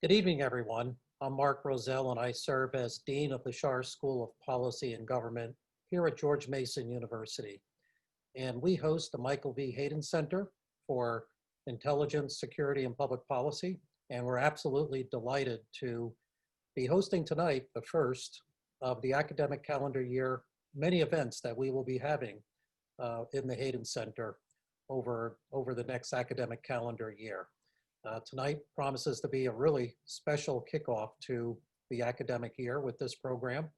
Good evening, everyone. I'm Mark Rozelle, and I serve as Dean of the Schar School of Policy and Government here at George Mason University. And we host the Michael V. Hayden Center for Intelligence, Security, and Public Policy. And we're absolutely delighted to be hosting tonight the first of the academic calendar year many events that we will be having in the Hayden Center over the next academic calendar year. Tonight promises to be a really special kickoff to the academic year with this program.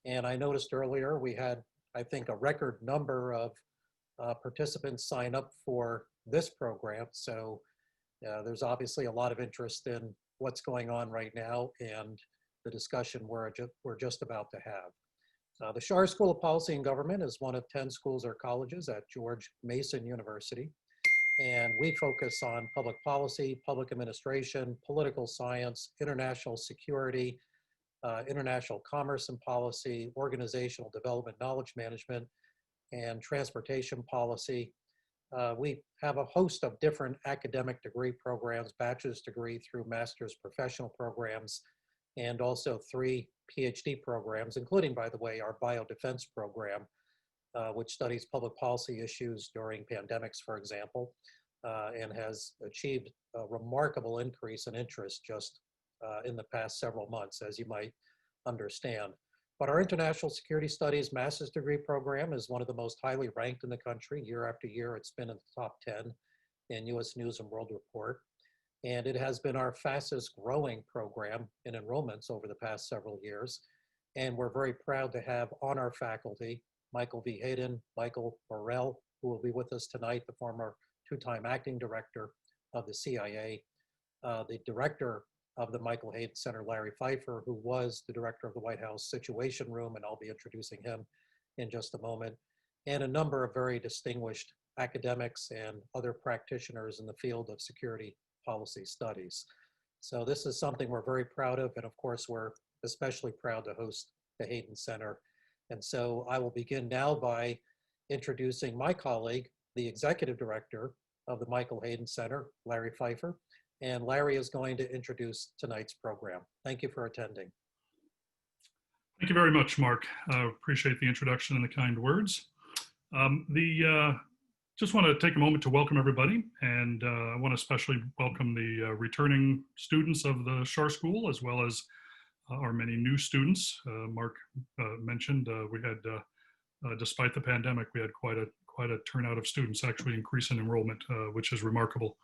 And I noticed earlier we had, I think, a record number of participants sign up for this program. So there's obviously a lot of interest in what's going on right now and the discussion we're just about to have. The Schar School of Policy and Government is one of 10 schools or colleges at George Mason University. And we focus on public policy, public administration, political science, international security, international commerce and policy, organizational development, knowledge management, and transportation policy. We have a host of different academic degree programs, bachelor's degree through master's professional programs, and also 3 PhD programs, including, by the way, our biodefense program, which studies public policy issues during pandemics, for example, and has achieved a remarkable increase in interest just in the past several months, as you might understand. But our International Security Studies master's degree program is one of the most highly ranked in the country. Year after year, it's been in the top 10 in US News and World Report. And it has been our fastest growing program in enrollments over the past several years. And we're very proud to have on our faculty Michael V. Hayden, Michael Morell, who will be with us tonight, the former 2-time acting director of the CIA, the director of the Michael Hayden Center, Larry Pfeiffer, who was the director of the White House Situation Room, and I'll be introducing him in just a moment, and a number of very distinguished academics and other practitioners in the field of security policy studies. So this is something we're very proud of, and of course, we're especially proud to host the Hayden Center. And so I will begin now by introducing my colleague, the executive director of the Michael Hayden Center, Larry Pfeiffer. And Larry is going to introduce tonight's program. Thank you for attending. Thank you very much, Mark. Appreciate the introduction and the kind words. Just want to take a moment to welcome everybody, and I want to especially welcome the returning students of the Schar School, as well as our many new students. Mark mentioned we had, despite the pandemic, we had quite a turnout of students, actually increase in enrollment, which is remarkable.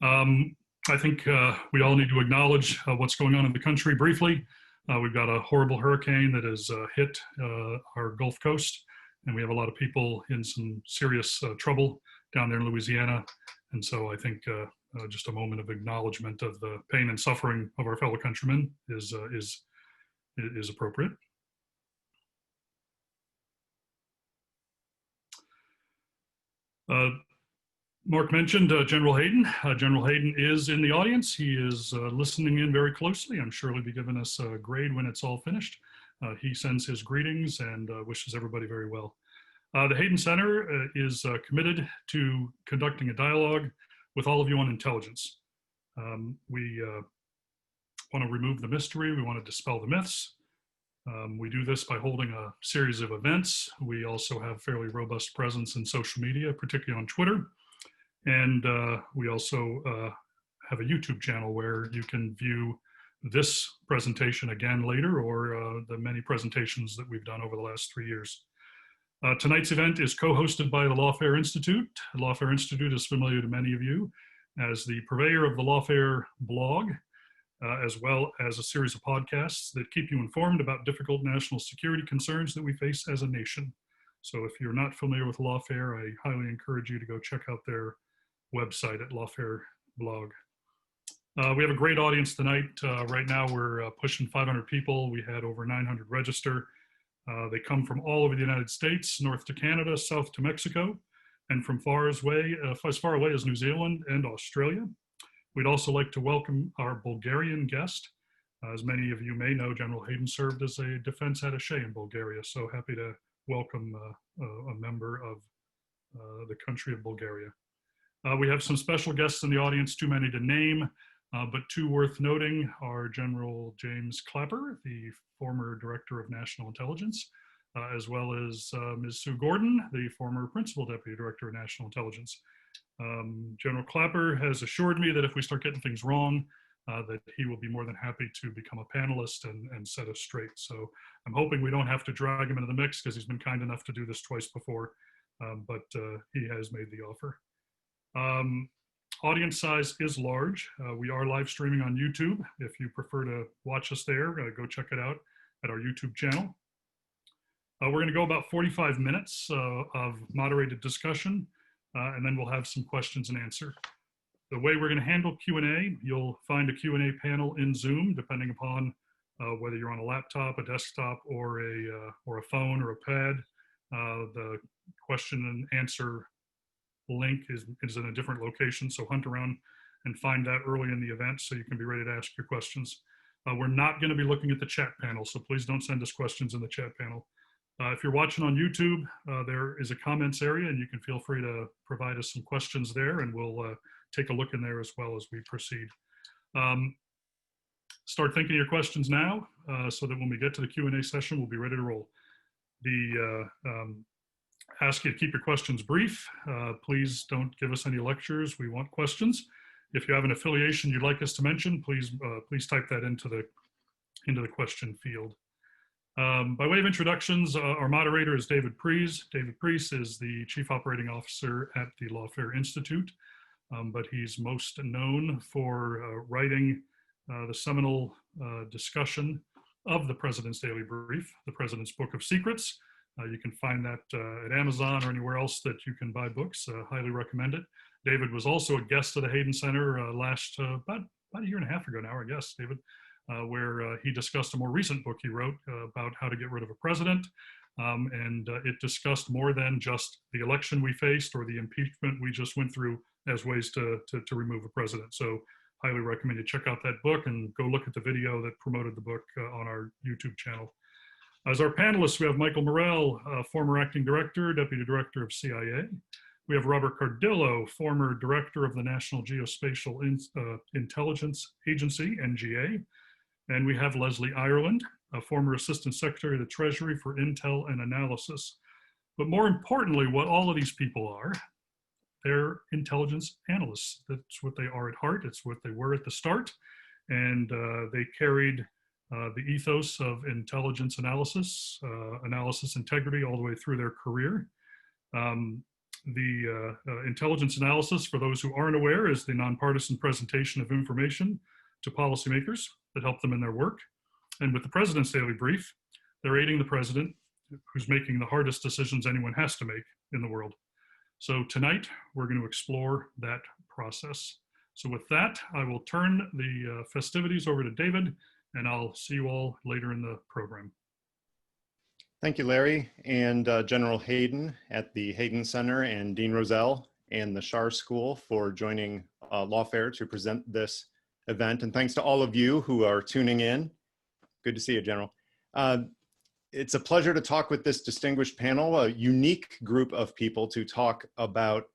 I think we all need to acknowledge what's going on in the country briefly. We've got a horrible hurricane that has hit our Gulf Coast, and we have a lot of people in some serious trouble down there in Louisiana. And so I think just a moment of acknowledgement of the pain and suffering of our fellow countrymen is appropriate. Mark mentioned General Hayden. General Hayden is in the audience. He is listening in very closely. I'm sure he'll be giving us a grade when it's all finished. He sends his greetings and wishes everybody very well. The Hayden Center is committed to conducting a dialogue with all of you on intelligence. We want to remove the mystery. We want to dispel the myths. We do this by holding a series of events. We also have fairly robust presence in social media, particularly on Twitter. And we also have a YouTube channel where you can view this presentation again later, or the many presentations that we've done over the last 3 years. Tonight's event is co-hosted by the Lawfare Institute. The Lawfare Institute is familiar to many of you as the purveyor of the Lawfare blog, as well as a series of podcasts that keep you informed about difficult national security concerns that we face as a nation. So if you're not familiar with Lawfare, I highly encourage you to go check out their website at Lawfare blog. We have a great audience tonight. Right now we're pushing 500 people. We had over 900 register. They come from all over the United States, north to Canada, south to Mexico, and from as far away as New Zealand and Australia. We'd also like to welcome our Bulgarian guest. As many of you may know, General Hayden served as a defense attaché in Bulgaria, so happy to welcome a member of the country of Bulgaria. We have some special guests in the audience, too many to name. But two worth noting are General James Clapper, the former Director of National Intelligence, as well as Ms. Sue Gordon, the former Principal Deputy Director of National Intelligence. General Clapper has assured me that if we start getting things wrong, that he will be more than happy to become a panelist and set us straight. So I'm hoping we don't have to drag him into the mix because he's been kind enough to do this twice before, but he has made the offer. Audience size is large. We are live streaming on YouTube. If you prefer to watch us there, go check it out at our YouTube channel. We're going to go about 45 minutes of moderated discussion, and then we'll have some questions and answer. The way we're going to handle Q&A, you'll find a Q&A panel in Zoom, depending upon whether you're on a laptop, a desktop, or a phone or a pad. The question and answer link is in a different location, so hunt around and find that early in the event so you can be ready to ask your questions. We're not going to be looking at the chat panel, so please don't send us questions in the chat panel. If you're watching on YouTube, there is a comments area, and you can feel free to provide us some questions there, and we'll take a look in there as well as we proceed. Start thinking of your questions now, so that when we get to the Q&A session, we'll be ready to roll. Ask you to keep your questions brief. Please don't give us any lectures. We want questions. If you have an affiliation you'd like us to mention, please type that into the question field. By way of introductions, our moderator is David Priess. David Priess is the Chief Operating Officer at the Lawfare Institute, but he's most known for writing the seminal discussion of the President's Daily Brief, the President's Book of Secrets. You can find that at Amazon or anywhere else that you can buy books. Highly recommend it. David was also a guest at the Hayden Center about a year and a half ago now, I guess, David, where he discussed a more recent book he wrote about how to get rid of a president. And it discussed more than just the election we faced or the impeachment we just went through as ways to remove a president. So highly recommend you check out that book and go look at the video that promoted the book on our YouTube channel. As our panelists, we have Michael Morell, former acting director, deputy director of CIA. We have Robert Cardillo, former director of the National Geospatial-Intelligence Agency, NGA. And we have Leslie Ireland, a former Assistant Secretary of the Treasury for Intel and Analysis. But more importantly, what all of these people are, they're intelligence analysts. That's what they are at heart. It's what they were at the start. And they carried the ethos of intelligence analysis, analysis integrity all the way through their career. Intelligence analysis, for those who aren't aware, is the nonpartisan presentation of information to policymakers that help them in their work. And with the President's Daily Brief, they're aiding the president, who's making the hardest decisions anyone has to make in the world. So tonight, we're going to explore that process. So with that, I will turn the festivities over to David, and I'll see you all later in the program. Thank you, Larry, and General Hayden at the Hayden Center, and Dean Rozelle and the Schar School for joining Lawfare to present this event. And thanks to all of you who are tuning in. Good to see you, General. It's a pleasure to talk with this distinguished panel, a unique group of people to talk about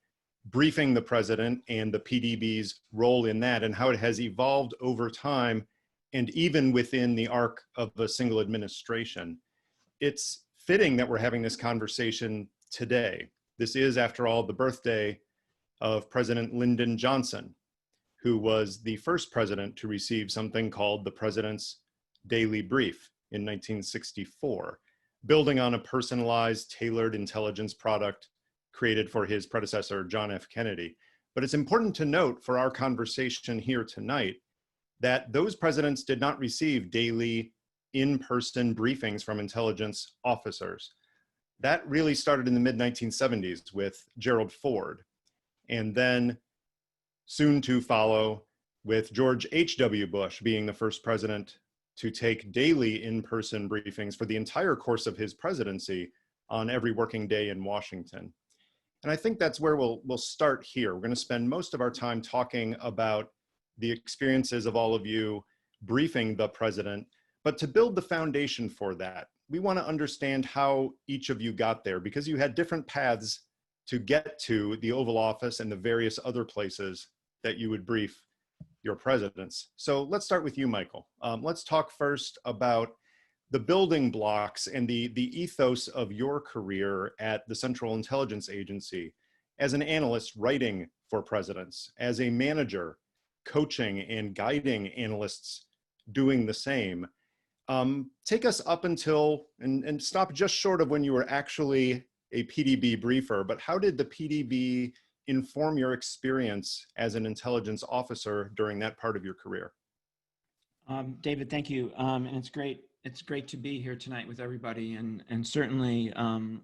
briefing the president and the PDB's role in that and how it has evolved over time and even within the arc of a single administration. It's fitting that we're having this conversation today. This is, after all, the birthday of President Lyndon Johnson, who was the first president to receive something called the President's Daily Brief in 1964, building on a personalized, tailored intelligence product created for his predecessor, John F. Kennedy. But it's important to note for our conversation here tonight that those presidents did not receive daily in-person briefings from intelligence officers. That really started in the mid-1970s with Gerald Ford, and then soon to follow with George H.W. Bush being the first president to take daily in-person briefings for the entire course of his presidency on every working day in Washington. And I think that's where we'll start here. We're going to spend most of our time talking about the experiences of all of you briefing the president. But to build the foundation for that, we want to understand how each of you got there, because you had different paths to get to the Oval Office and the various other places that you would brief your presidents. So let's start with you, Michael. Let's talk first about the building blocks and the ethos of your career at the Central Intelligence Agency as an analyst writing for presidents, as a manager coaching and guiding analysts doing the same. Take us up until, and stop just short of when you were actually a PDB briefer, but how did the PDB inform your experience as an intelligence officer during that part of your career? David, thank you. And it's great to be here tonight with everybody, and certainly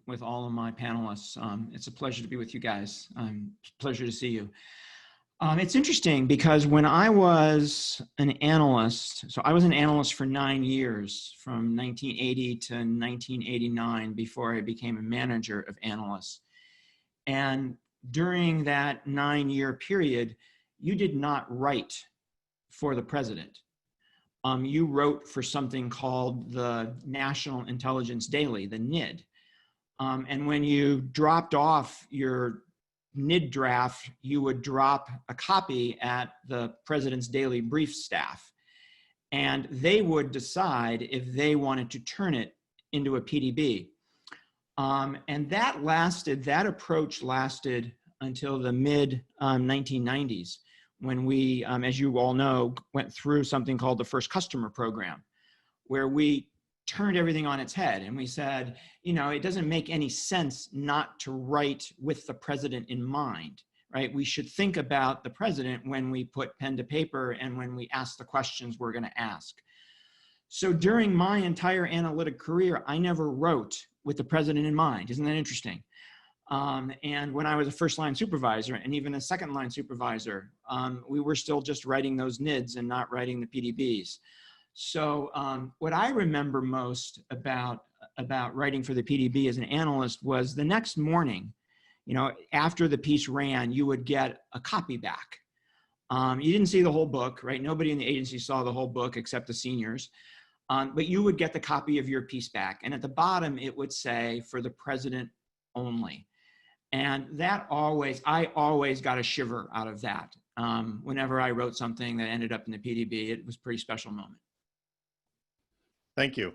with all of my panelists. It's a pleasure to be with you guys. Pleasure to see you. It's interesting because when I was an analyst, so I was an analyst for 9 years, from 1980 to 1989, before I became a manager of analysts. And during that 9-year period, you did not write for the president. You wrote for something called the National Intelligence Daily, the NID. And when you dropped off your NID draft, you would drop a copy at the president's daily brief staff. And they would decide if they wanted to turn it into a PDB. And that approach lasted until the mid 1990s. When we, as you all know, went through something called the First Customer Program, where we turned everything on its head. And we said, you know, it doesn't make any sense not to write with the president in mind, right? We should think about the president when we put pen to paper and when we ask the questions we're going to ask. So during my entire analytic career, I never wrote with the president in mind. Isn't that interesting? And when I was a first line supervisor and even a second line supervisor, we were still just writing those NIDs and not writing the PDBs. So what I remember most about writing for the PDB as an analyst was the next morning, you know, after the piece ran, you would get a copy back. You didn't see the whole book, right? Nobody in the agency saw the whole book except the seniors. But you would get the copy of your piece back. And at the bottom, it would say, for the president only. And that I always got a shiver out of that. Whenever I wrote something that ended up in the PDB, it was a pretty special moment. Thank you.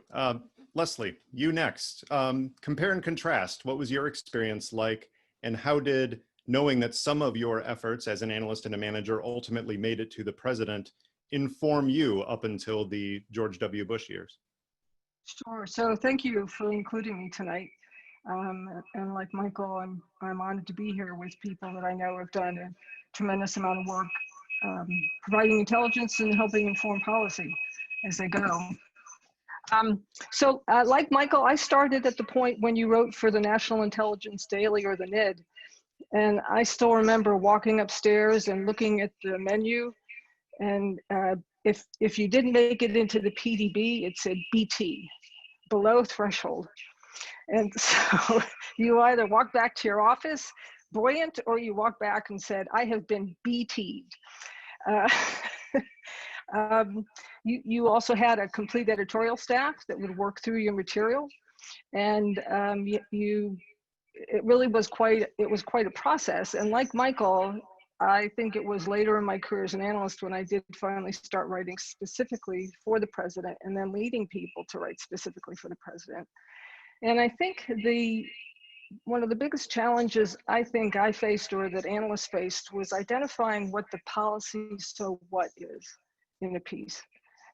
Leslie, you next. Compare and contrast. What was your experience like, and how did knowing that some of your efforts as an analyst and a manager ultimately made it to the president inform you up until the George W. Bush years? Sure. So thank you for including me tonight. And like Michael, I'm honored to be here with people that I know have done a tremendous amount of work providing intelligence and helping inform policy as they go. Like Michael, I started at the point when you wrote for the National Intelligence Daily, or the NID. And I still remember walking upstairs and looking at the menu. And if you didn't make it into the PDB, it said BT, below threshold. And so you either walk back to your office buoyant, or you walk back and said, I have been BT'd. You also had a complete editorial staff that would work through your material. And it really was quite a process. And like Michael, I think it was later in my career as an analyst when I did finally start writing specifically for the president, and then leading people to write specifically for the president. And I think one of the biggest challenges I think I faced, or that analysts faced, was identifying what the policy so what is in a piece.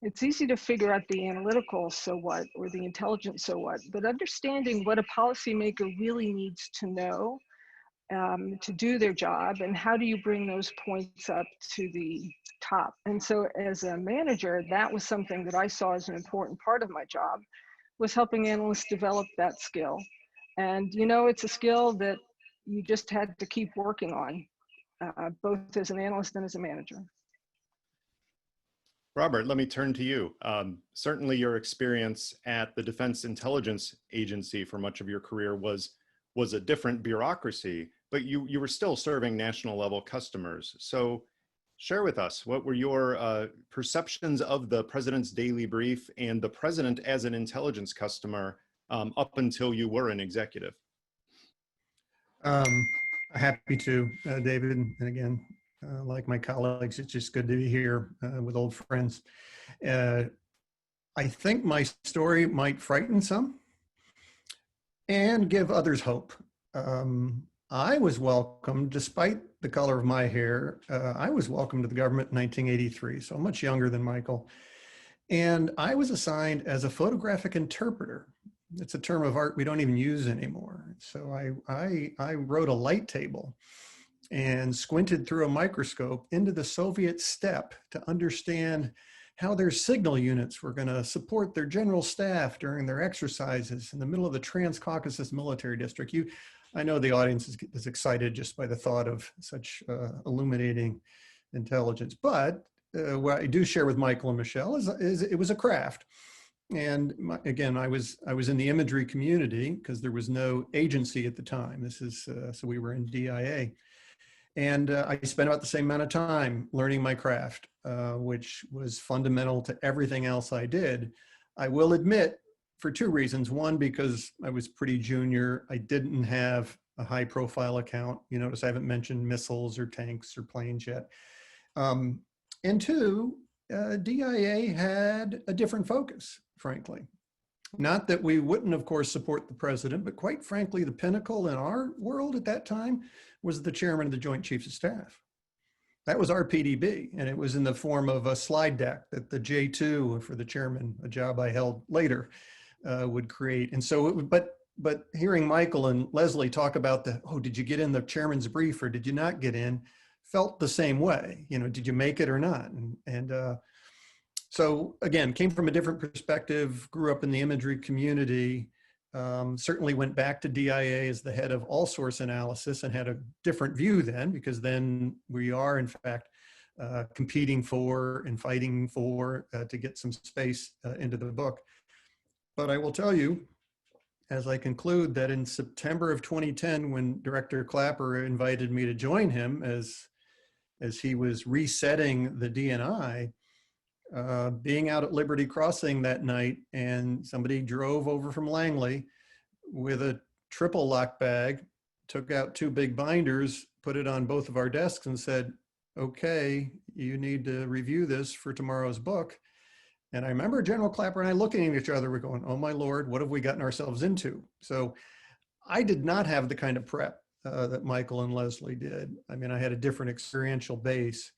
It's easy to figure out the analytical so what, or the intelligence so what, but understanding what a policymaker really needs to know to do their job, and how do you bring those points up to the top. And so as a manager, that was something that I saw as an important part of my job, was helping analysts develop that skill. And you know, it's a skill that you just had to keep working on, both as an analyst and as a manager. Robert, let me turn to you. Certainly your experience at the Defense Intelligence Agency for much of your career was a different bureaucracy, but you were still serving national level customers. So share with us, what were your perceptions of the president's daily brief and the president as an intelligence customer up until you were an executive? Happy to, David, and again, Like my colleagues, it's just good to be here with old friends. I think my story might frighten some and give others hope. I was welcomed, despite the color of my hair, I was welcomed to the government in 1983, so I'm much younger than Michael. And I was assigned as a photographic interpreter. It's a term of art we don't even use anymore. So I wrote a light table and squinted through a microscope into the Soviet steppe to understand how their signal units were going to support their general staff during their exercises in the middle of the Transcaucasus military district. I know the audience is excited just by the thought of such illuminating intelligence, but what I do share with Michael and Michelle is it was a craft. And again, I was in the imagery community because there was no agency at the time. This is, so we were in DIA. And I spent about the same amount of time learning my craft, which was fundamental to everything else I did. I will admit, for two reasons. One, because I was pretty junior. I didn't have a high profile account. You notice I haven't mentioned missiles or tanks or planes yet. And two, DIA had a different focus, frankly. Not that we wouldn't, of course, support the president, but quite frankly, the pinnacle in our world at that time was the chairman of the Joint Chiefs of Staff. That was our PDB, and it was in the form of a slide deck that the J2 for the chairman, a job I held later, would create. And so, but hearing Michael and Leslie talk about did you get in the chairman's brief or did you not get in, felt the same way. You know, did you make it or not? So again, came from a different perspective, grew up in the imagery community, certainly went back to DIA as the head of all source analysis and had a different view then, because then we are in fact competing for and fighting for to get some space into the book. But I will tell you, as I conclude, that in September of 2010, when Director Clapper invited me to join him as he was resetting the DNI, being out at Liberty Crossing that night, and somebody drove over from Langley with a triple lock bag, took out two big binders, put it on both of our desks and said, okay, you need to review this for tomorrow's book. And I remember General Clapper and I looking at each other, we're going, oh my Lord, what have we gotten ourselves into? So I did not have the kind of prep that Michael and Leslie did. I mean, I had a different experiential base.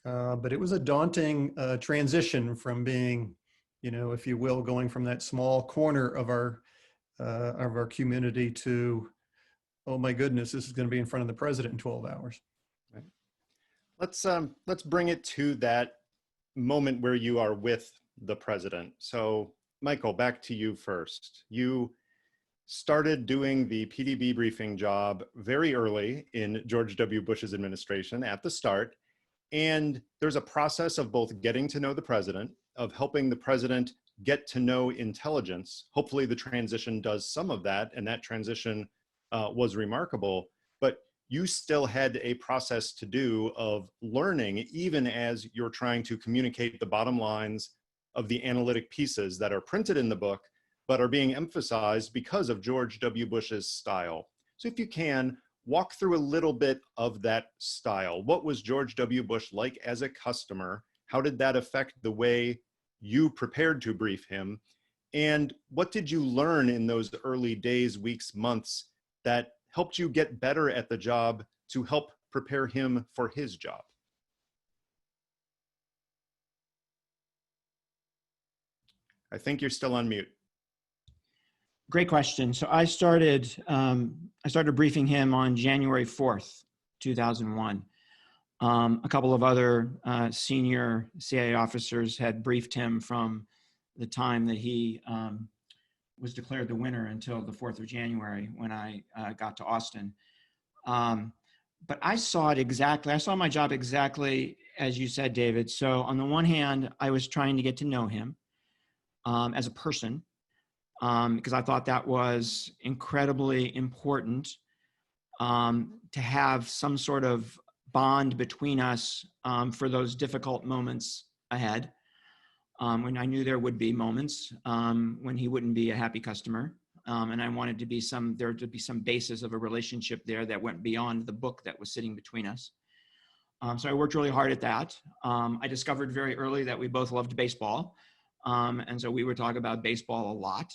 But it was a daunting transition from being, you know, if you will, going from that small corner of our community to, oh my goodness, this is going to be in front of the president in 12 hours. Right. Let's bring it to that moment where you are with the president. So, Michael, back to you first. You started doing the PDB briefing job very early in George W. Bush's administration at the start. And there's a process of both getting to know the president, of helping the president get to know intelligence. Hopefully the transition does some of that, and that transition was remarkable. But you still had a process to do of learning, even as you're trying to communicate the bottom lines of the analytic pieces that are printed in the book, but are being emphasized because of George W. Bush's style. So if you can, walk through a little bit of that style. What was George W. Bush like as a customer? How did that affect the way you prepared to brief him? And what did you learn in those early days, weeks, months that helped you get better at the job to help prepare him for his job? I think you're still on mute. Great question. So I started briefing him on January 4th, 2001. A couple of other senior CIA officers had briefed him from the time that he was declared the winner until the 4th of January when I got to Austin. But I saw my job exactly as you said, David. So on the one hand, I was trying to get to know him as a person, because I thought that was incredibly important to have some sort of bond between us for those difficult moments ahead, when I knew there would be moments when he wouldn't be a happy customer, and I wanted there to be some basis of a relationship there that went beyond the book that was sitting between us. So I worked really hard at that. I discovered very early that we both loved baseball. And so we would talk about baseball a lot.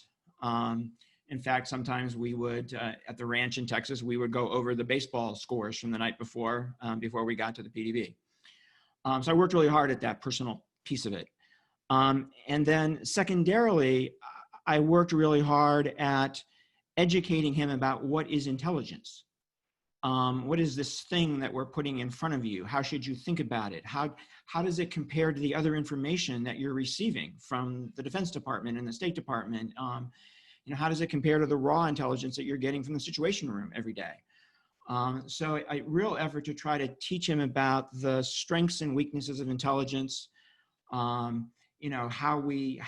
In fact, sometimes we would, at the ranch in Texas, we would go over the baseball scores from the night before, before we got to the PDB. So I worked really hard at that personal piece of it. And then secondarily, I worked really hard at educating him about what is intelligence. What is this thing that we're putting in front of you? How should you think about it? How does it compare to the other information that you're receiving from the Defense Department and the State Department? How does it compare to the raw intelligence that you're getting from the Situation Room every day? So a real effort to try to teach him about the strengths and weaknesses of intelligence, how we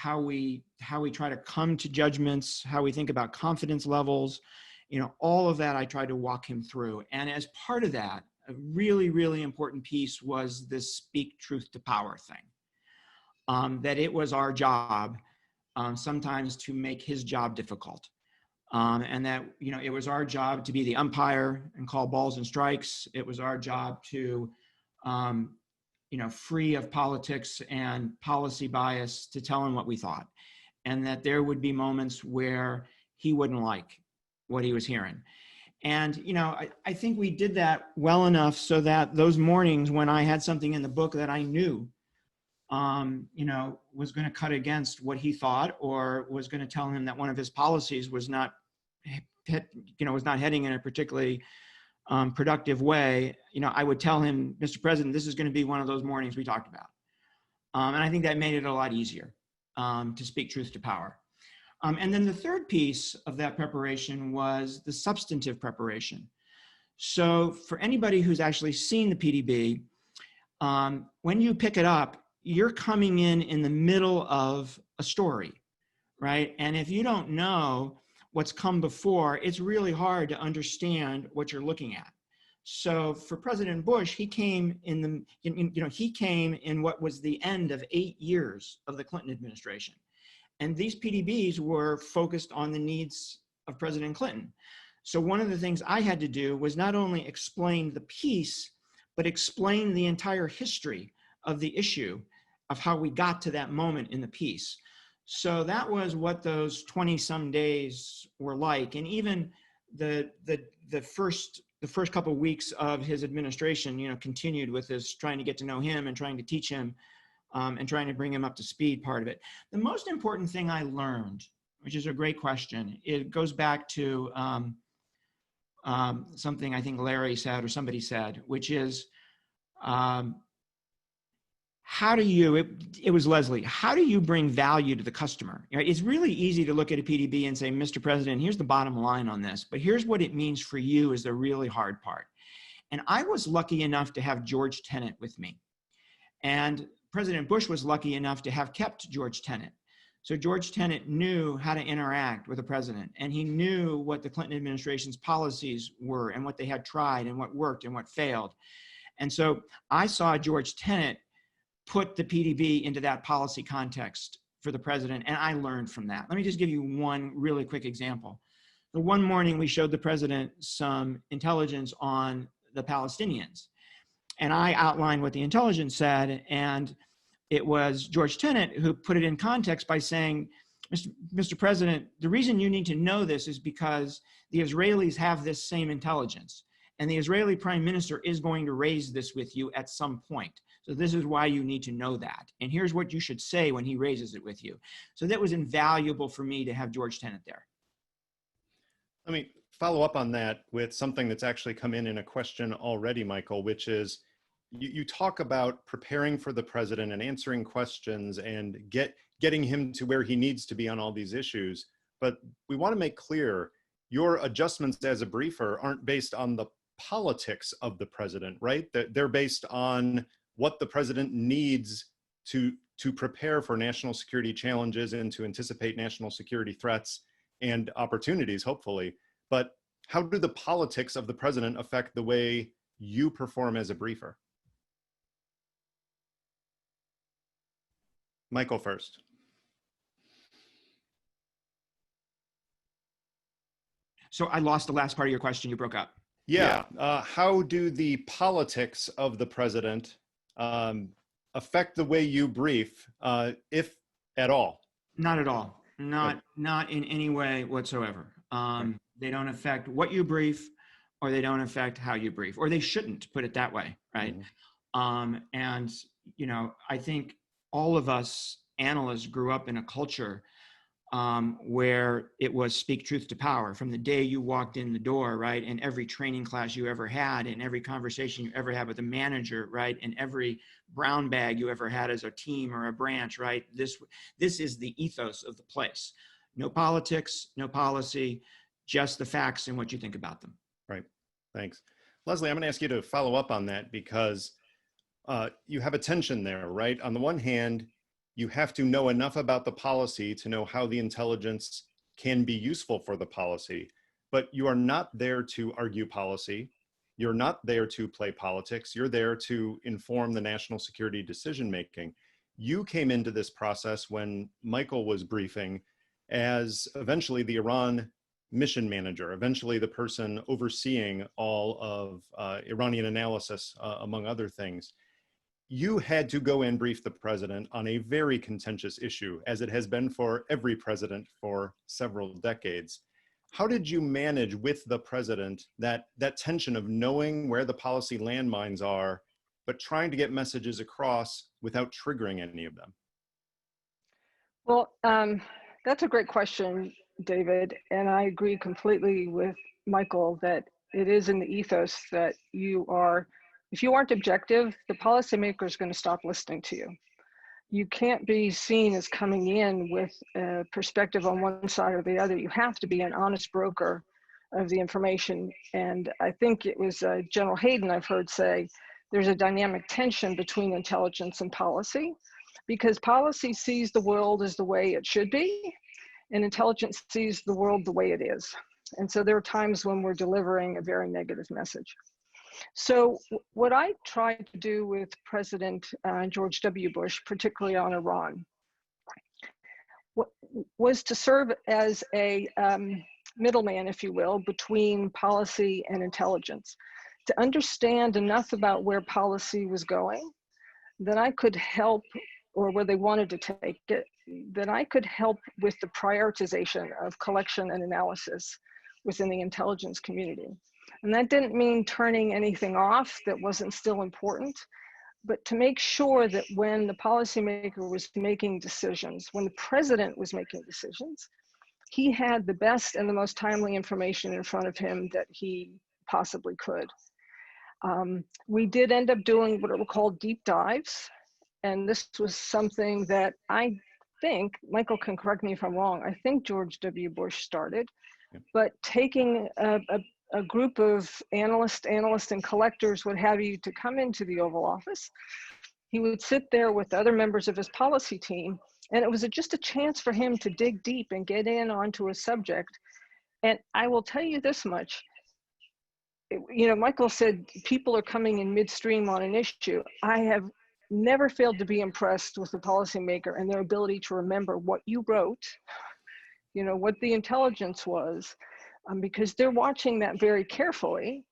try to come to judgments, how we think about confidence levels, all of that I tried to walk him through. And as part of that, a really, really important piece was this speak truth to power thing. That it was our job sometimes to make his job difficult. And that, it was our job to be the umpire and call balls and strikes. It was our job to, free of politics and policy bias, to tell him what we thought. And that there would be moments where he wouldn't like what he was hearing. And, I think we did that well enough so that those mornings when I had something in the book that I knew, was going to cut against what he thought, or was going to tell him that one of his policies was not, was not heading in a particularly productive way, I would tell him, Mr. President, this is going to be one of those mornings we talked about. And I think that made it a lot easier to speak truth to power. And then the third piece of that preparation was the substantive preparation. So for anybody who's actually seen the PDB, when you pick it up, you're coming in the middle of a story, right? And if you don't know what's come before, it's really hard to understand what you're looking at. So for President Bush, he came he came in what was the end of 8 years of the Clinton administration. And these PDBs were focused on the needs of President Clinton. So one of the things I had to do was not only explain the piece, but explain the entire history of the issue of how we got to that moment in the piece. So that was what those 20 some days were like. And even the first couple of weeks of his administration, continued with this trying to get to know him and trying to teach him and trying to bring him up to speed part of it. The most important thing I learned, which is a great question, it goes back to something I think Larry said or somebody said, which is, it was Leslie, how do you bring value to the customer? It's really easy to look at a PDB and say, Mr. President, here's the bottom line on this, but here's what it means for you is the really hard part. And I was lucky enough to have George Tenet with me. And President Bush was lucky enough to have kept George Tenet. So George Tenet knew how to interact with the president, and he knew what the Clinton administration's policies were and what they had tried and what worked and what failed. And so I saw George Tenet put the PDB into that policy context for the president, and I learned from that. Let me just give you one really quick example. The one morning we showed the president some intelligence on the Palestinians, and I outlined what the intelligence said, and it was George Tenet who put it in context by saying, Mr. President, the reason you need to know this is because the Israelis have this same intelligence, and the Israeli prime minister is going to raise this with you at some point. So this is why you need to know that. And here's what you should say when he raises it with you. So that was invaluable for me to have George Tenet there. Let me follow up on that with something that's actually come in a question already, Michael, which is you talk about preparing for the president and answering questions and getting him to where he needs to be on all these issues. But we want to make clear your adjustments as a briefer aren't based on the politics of the president, right? They're based on what the president needs to prepare for national security challenges and to anticipate national security threats and opportunities, hopefully. But how do the politics of the president affect the way you perform as a briefer? Michael first. So I lost the last part of your question. You broke up. Yeah. How do the politics of the president affect the way you brief, if at all? Not at all. Not in any way whatsoever. They don't affect what you brief, or they don't affect how you brief, or they shouldn't, put it that way, right? And you know, I think all of us analysts grew up in a culture where it was speak truth to power from the day you walked in the door, right? In every training class you ever had, in every conversation you ever had with a manager, right? In every brown bag you ever had as a team or a branch, right? This is the ethos of the place. No politics, no policy, just the facts and what you think about them. Right. Thanks. Leslie, I'm going to ask you to follow up on that because you have a tension there, right? On the one hand, you have to know enough about the policy to know how the intelligence can be useful for the policy, but you are not there to argue policy. You're not there to play politics. You're there to inform the national security decision-making. You came into this process when Michael was briefing as eventually the Iran mission manager, eventually the person overseeing all of Iranian analysis, among other things. You had to go and brief the president on a very contentious issue, as it has been for every president for several decades. How did you manage with the president that tension of knowing where the policy landmines are, but trying to get messages across without triggering any of them? Well, that's a great question, David. And I agree completely with Michael that it is in the ethos that if you aren't objective, the policymaker is going to stop listening to you. You can't be seen as coming in with a perspective on one side or the other. You have to be an honest broker of the information. And I think it was General Hayden I've heard say, there's a dynamic tension between intelligence and policy, because policy sees the world as the way it should be, and intelligence sees the world the way it is. And so there are times when we're delivering a very negative message. So what I tried to do with President George W. Bush, particularly on Iran, was to serve as a middleman, if you will, between policy and intelligence, to understand enough about where policy was going, that I could help, or where they wanted to take it, that I could help with the prioritization of collection and analysis within the intelligence community. And that didn't mean turning anything off that wasn't still important, but to make sure that when the policymaker was making decisions, when the president was making decisions, he had the best and the most timely information in front of him that he possibly could. We did end up doing what are called deep dives. And this was something that I think, Michael can correct me if I'm wrong, I think George W. Bush started, but taking a group of analysts and collectors, what have you, to come into the Oval Office. He would sit there with other members of his policy team, and it was just a chance for him to dig deep and get in onto a subject. And I will tell you this much, you know, Michael said people are coming in midstream on an issue. I have never failed to be impressed with the policymaker and their ability to remember what you wrote, you know, what the intelligence was, because they're watching that very carefully,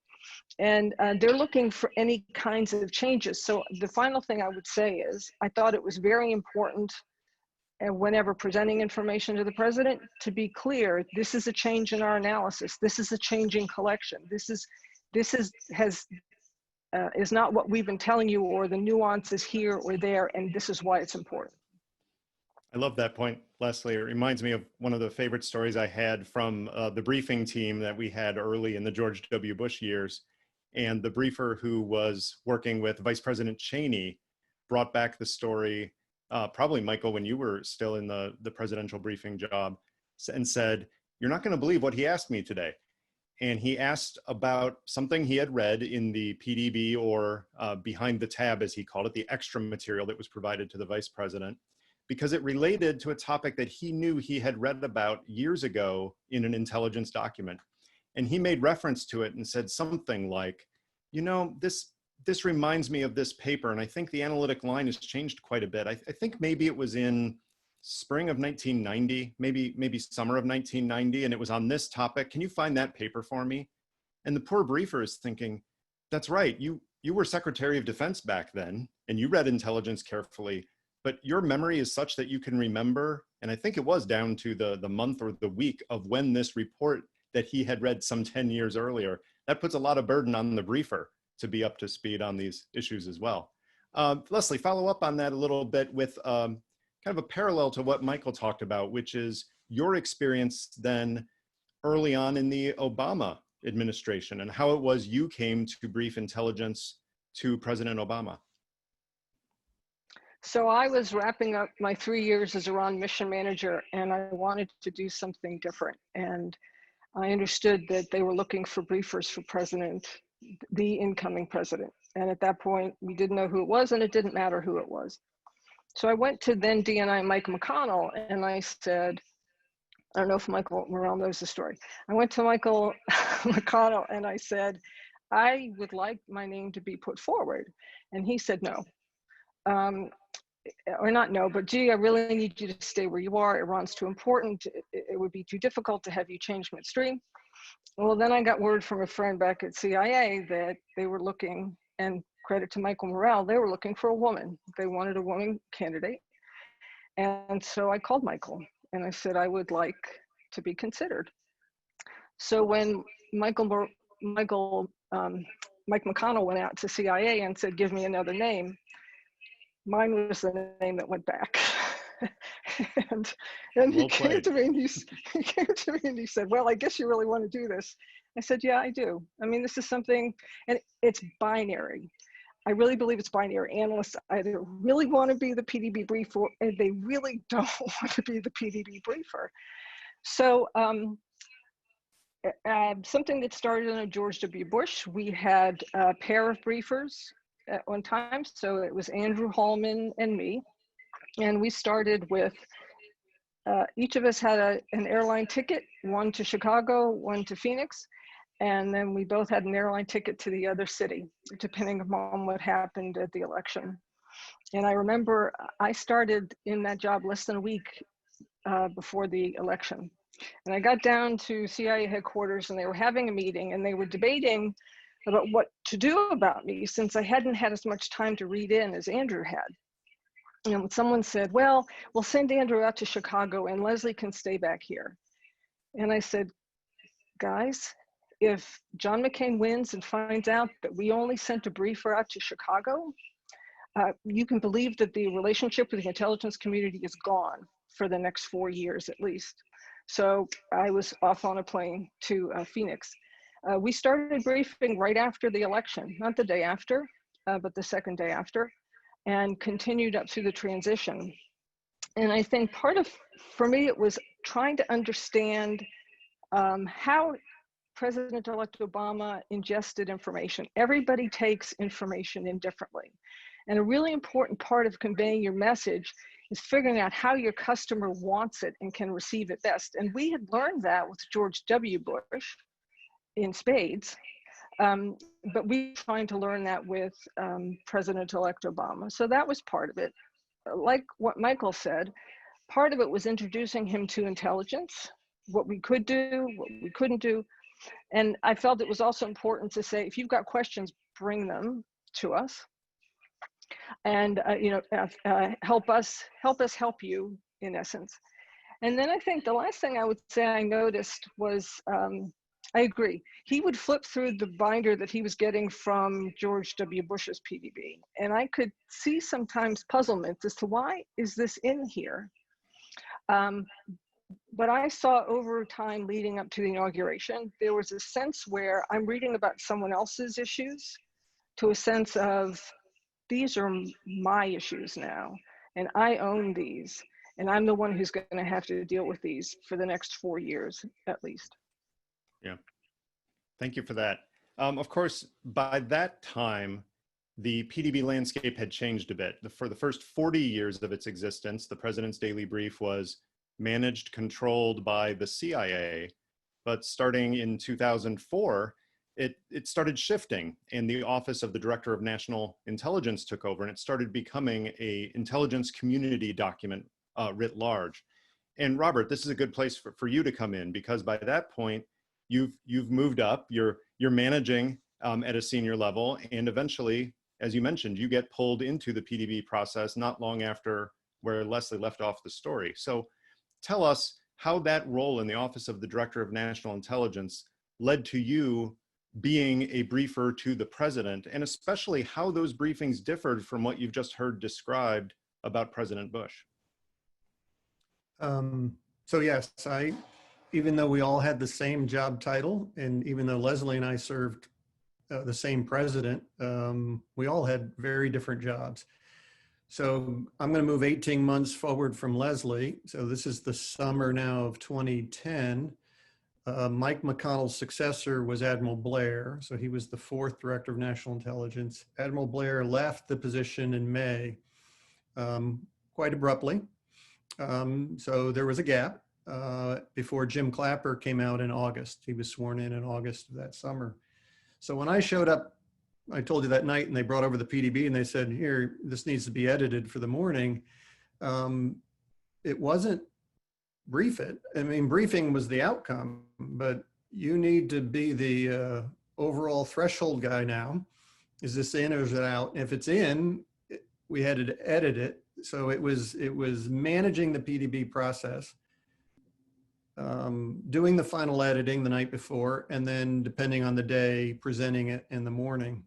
and they're looking for any kinds of changes. So the final thing I would say is, I thought it was very important, and whenever presenting information to the president, to be clear, this is a change in our analysis. This is a change in collection. This is not what we've been telling you, or the nuances here or there, and this is why it's important. I love that point, Leslie. It reminds me of one of the favorite stories I had from the briefing team that we had early in the George W. Bush years. And the briefer who was working with Vice President Cheney brought back the story, probably Michael, when you were still in the presidential briefing job, and said, "You're not going to believe what he asked me today." And he asked about something he had read in the PDB, or behind the tab, as he called it, the extra material that was provided to the vice president, because it related to a topic that he knew he had read about years ago in an intelligence document. And he made reference to it and said something like, you know, this reminds me of this paper, and I think the analytic line has changed quite a bit. I think maybe it was in spring of 1990, maybe summer of 1990, and it was on this topic. Can you find that paper for me? And the poor briefer is thinking, that's right, you were Secretary of Defense back then, and you read intelligence carefully, but your memory is such that you can remember, and I think it was down to the month or the week of when this report that he had read some 10 years earlier. That puts a lot of burden on the briefer to be up to speed on these issues as well. Leslie, follow up on that a little bit with kind of a parallel to what Michael talked about, which is your experience then early on in the Obama administration and how it was you came to brief intelligence to President Obama. So I was wrapping up my 3 years as Iran mission manager, and I wanted to do something different. And I understood that they were looking for briefers for the incoming president. And at that point, we didn't know who it was, and it didn't matter who it was. So I went to then DNI Mike McConnell, and I said, I don't know if Michael Morell knows the story. I went to Michael McConnell and I said, I would like my name to be put forward. And he said, no. Or not no, but gee, I really need you to stay where you are. Iran's too important. It would be too difficult to have you change midstream. Well, then I got word from a friend back at CIA that they were looking, and credit to Michael Morell, they were looking for a woman. They wanted a woman candidate. And so I called Michael and I said, I would like to be considered. So when Mike McConnell went out to CIA and said, give me another name, mine was the name that went back. and he came to me and he said, well, I guess you really want to do this. I said, yeah, I do. I mean, this is something, and it's binary. I really believe it's binary. Analysts either really want to be the Pdb briefer and they really don't want to be the Pdb briefer. So something that started under George W. Bush, we had a pair of briefers at one time. So it was Andrew Hallman and me. And we started with, each of us had an airline ticket, one to Chicago, one to Phoenix. And then we both had an airline ticket to the other city, depending upon what happened at the election. And I remember I started in that job less than a week before the election. And I got down to CIA headquarters and they were having a meeting and they were debating about what to do about me since I hadn't had as much time to read in as Andrew had. And someone said, well, we'll send Andrew out to Chicago and Leslie can stay back here. And I said, guys, if John McCain wins and finds out that we only sent a briefer out to Chicago, you can believe that the relationship with the intelligence community is gone for the next 4 years at least. So I was off on a plane to Phoenix. We started briefing right after the election, not the day after, but the second day after, and continued up through the transition. And I think for me, it was trying to understand how President-elect Obama ingested information. Everybody takes information in differently. And a really important part of conveying your message is figuring out how your customer wants it and can receive it best. And we had learned that with George W. Bush in spades, but we were trying to learn that with President-elect Obama. So that was part of it. Like what Michael said, part of it was introducing him to intelligence, what we could do, what we couldn't do. And I felt it was also important to say, if you've got questions, bring them to us. And help us help you, in essence. And then I think the last thing I would say I noticed was, I agree, he would flip through the binder that he was getting from George W. Bush's PDB. And I could see sometimes puzzlement as to why is this in here? But I saw over time leading up to the inauguration, there was a sense where I'm reading about someone else's issues to a sense of, these are my issues now, and I own these, and I'm the one who's going to have to deal with these for the next 4 years, at least. Yeah, thank you for that. Of course, by that time, the PDB landscape had changed a bit. For the first 40 years of its existence, the President's Daily Brief was managed, controlled by the CIA, but starting in 2004, it started shifting, and the Office of the Director of National Intelligence took over, and it started becoming an intelligence community document writ large. And Robert, this is a good place for you to come in, because by that point, you've moved up, you're you're managing at a senior level, and eventually, as you mentioned, you get pulled into the PDB process not long after where Leslie left off the story. So tell us how that role in the Office of the Director of National Intelligence led to you being a briefer to the president, and especially how those briefings differed from what you've just heard described about President Bush. So yes, even though we all had the same job title, and even though Leslie and I served the same president, we all had very different jobs. So I'm going to move 18 months forward from Leslie. So this is the summer now of 2010. Mike McConnell's successor was Admiral Blair. So he was the 4th Director of National Intelligence. Admiral Blair left the position in May, quite abruptly. So there was a gap before Jim Clapper came out in August. He was sworn in August of that summer. So when I showed up, I told you that night, and they brought over the PDB and they said, here, this needs to be edited for the morning. It wasn't brief it. I mean, briefing was the outcome, but you need to be the overall threshold guy now. Is this in or is it out? If it's in, we had to edit it. So it was managing the PDB process, doing the final editing the night before, and then depending on the day, presenting it in the morning.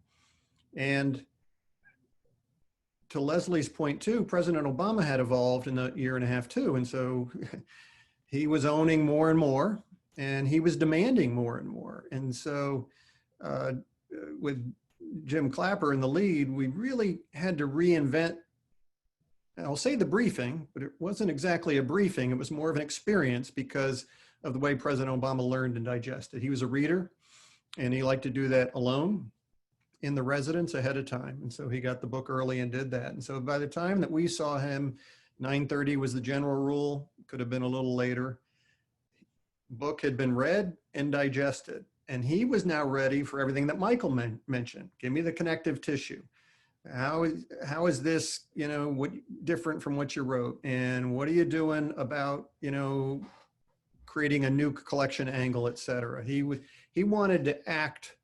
And to Leslie's point too, President Obama had evolved in a year and a half too. And so he was owning more and more, and he was demanding more and more. And so with Jim Clapper in the lead, we really had to reinvent, I'll say the briefing, but it wasn't exactly a briefing. It was more of an experience because of the way President Obama learned and digested. He was a reader, and he liked to do that alone in the residence ahead of time. And so he got the book early and did that. And so by the time that we saw him, 9:30 was the general rule, could have been a little later. Book had been read and digested. And he was now ready for everything that Michael mentioned. Give me the connective tissue. How is this, what different from what you wrote? And what are you doing about, creating a new collection angle, et cetera? He wanted to act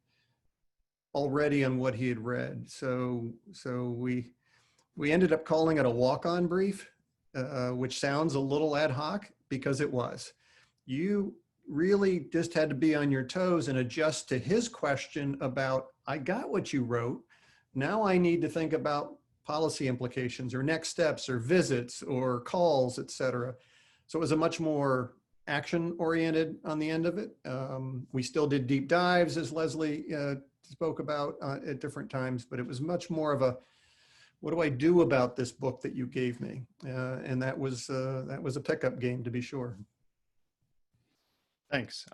already on what he had read. So we ended up calling it a walk-on brief, which sounds a little ad hoc because it was. You really just had to be on your toes and adjust to his question about, I got what you wrote. Now I need to think about policy implications or next steps or visits or calls, et cetera. So it was a much more action-oriented on the end of it. We still did deep dives, as Leslie spoke about at different times, but it was much more of a, what do I do about this book that you gave me? And that was a pickup game, to be sure. Thanks.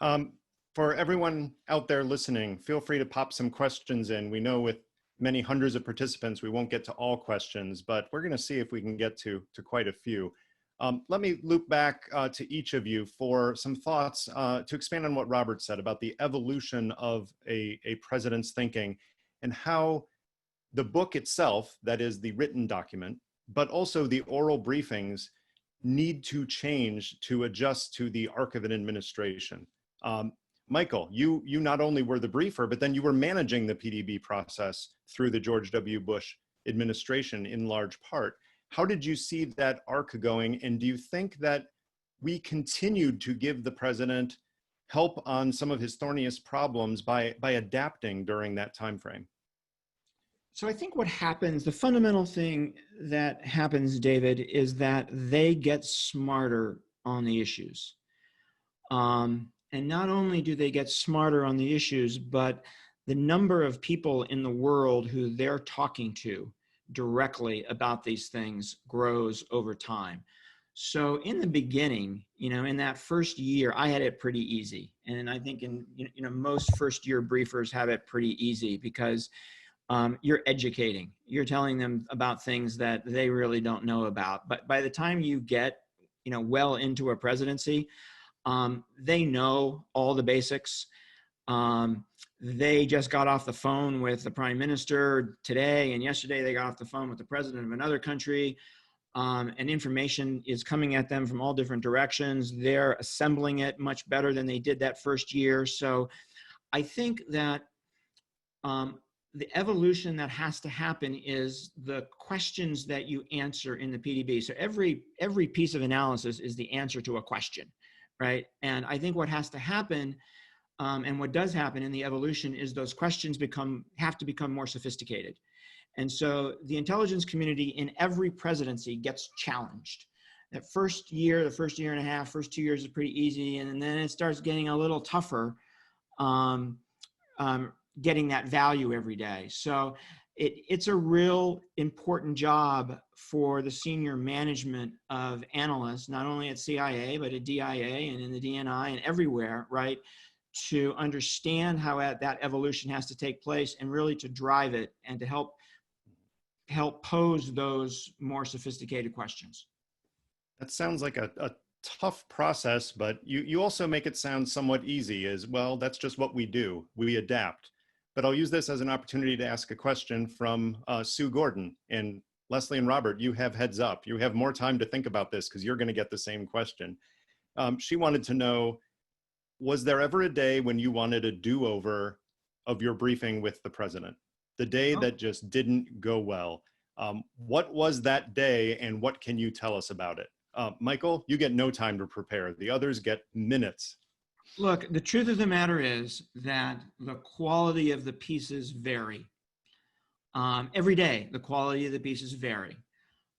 For everyone out there listening, feel free to pop some questions in. We know with many hundreds of participants, we won't get to all questions, but we're going to see if we can get to quite a few. Let me loop back to each of you for some thoughts to expand on what Robert said about the evolution of a president's thinking and how the book itself, that is the written document, but also the oral briefings, need to change to adjust to the arc of an administration. Michael, you not only were the briefer, but then you were managing the PDB process through the George W. Bush administration in large part. How did you see that arc going? And do you think that we continued to give the president help on some of his thorniest problems by adapting during that time frame? So I think what happens, the fundamental thing that happens, David, is that they get smarter on the issues. And not only do they get smarter on the issues, but the number of people in the world who they're talking to directly about these things grows over time. So in the beginning, in that first year, I had it pretty easy. And I think most first year briefers have it pretty easy because you're educating, you're telling them about things that they really don't know about. But by the time you get, well into a presidency, they know all the basics. They just got off the phone with the prime minister today, and yesterday they got off the phone with the president of another country, and information is coming at them from all different directions. They're assembling it much better than they did that first year. So I think that the evolution that has to happen is the questions that you answer in the PDB. So every piece of analysis is the answer to a question, right? And I think what has to happen, and what does happen in the evolution, is those questions have to become more sophisticated. And so the intelligence community in every presidency gets challenged. That first year, the first year and a half, first 2 years is pretty easy, and then it starts getting a little tougher. Getting that value every day. So it's a real important job for the senior management of analysts, not only at CIA, but at DIA and in the DNI and everywhere, right? To understand how that evolution has to take place and really to drive it and to help pose those more sophisticated questions. That sounds like a tough process, but you also make it sound somewhat easy as well. That's just what we do. We adapt. But I'll use this as an opportunity to ask a question from Sue Gordon. And Leslie and Robert, you have heads up. You have more time to think about this because you're going to get the same question. She wanted to know, was there ever a day when you wanted a do-over of your briefing with the president? The day that just didn't go well. What was that day and what can you tell us about it? Michael, you get no time to prepare. The others get minutes. Look, the truth of the matter is that the quality of the pieces vary. Every day, the quality of the pieces vary.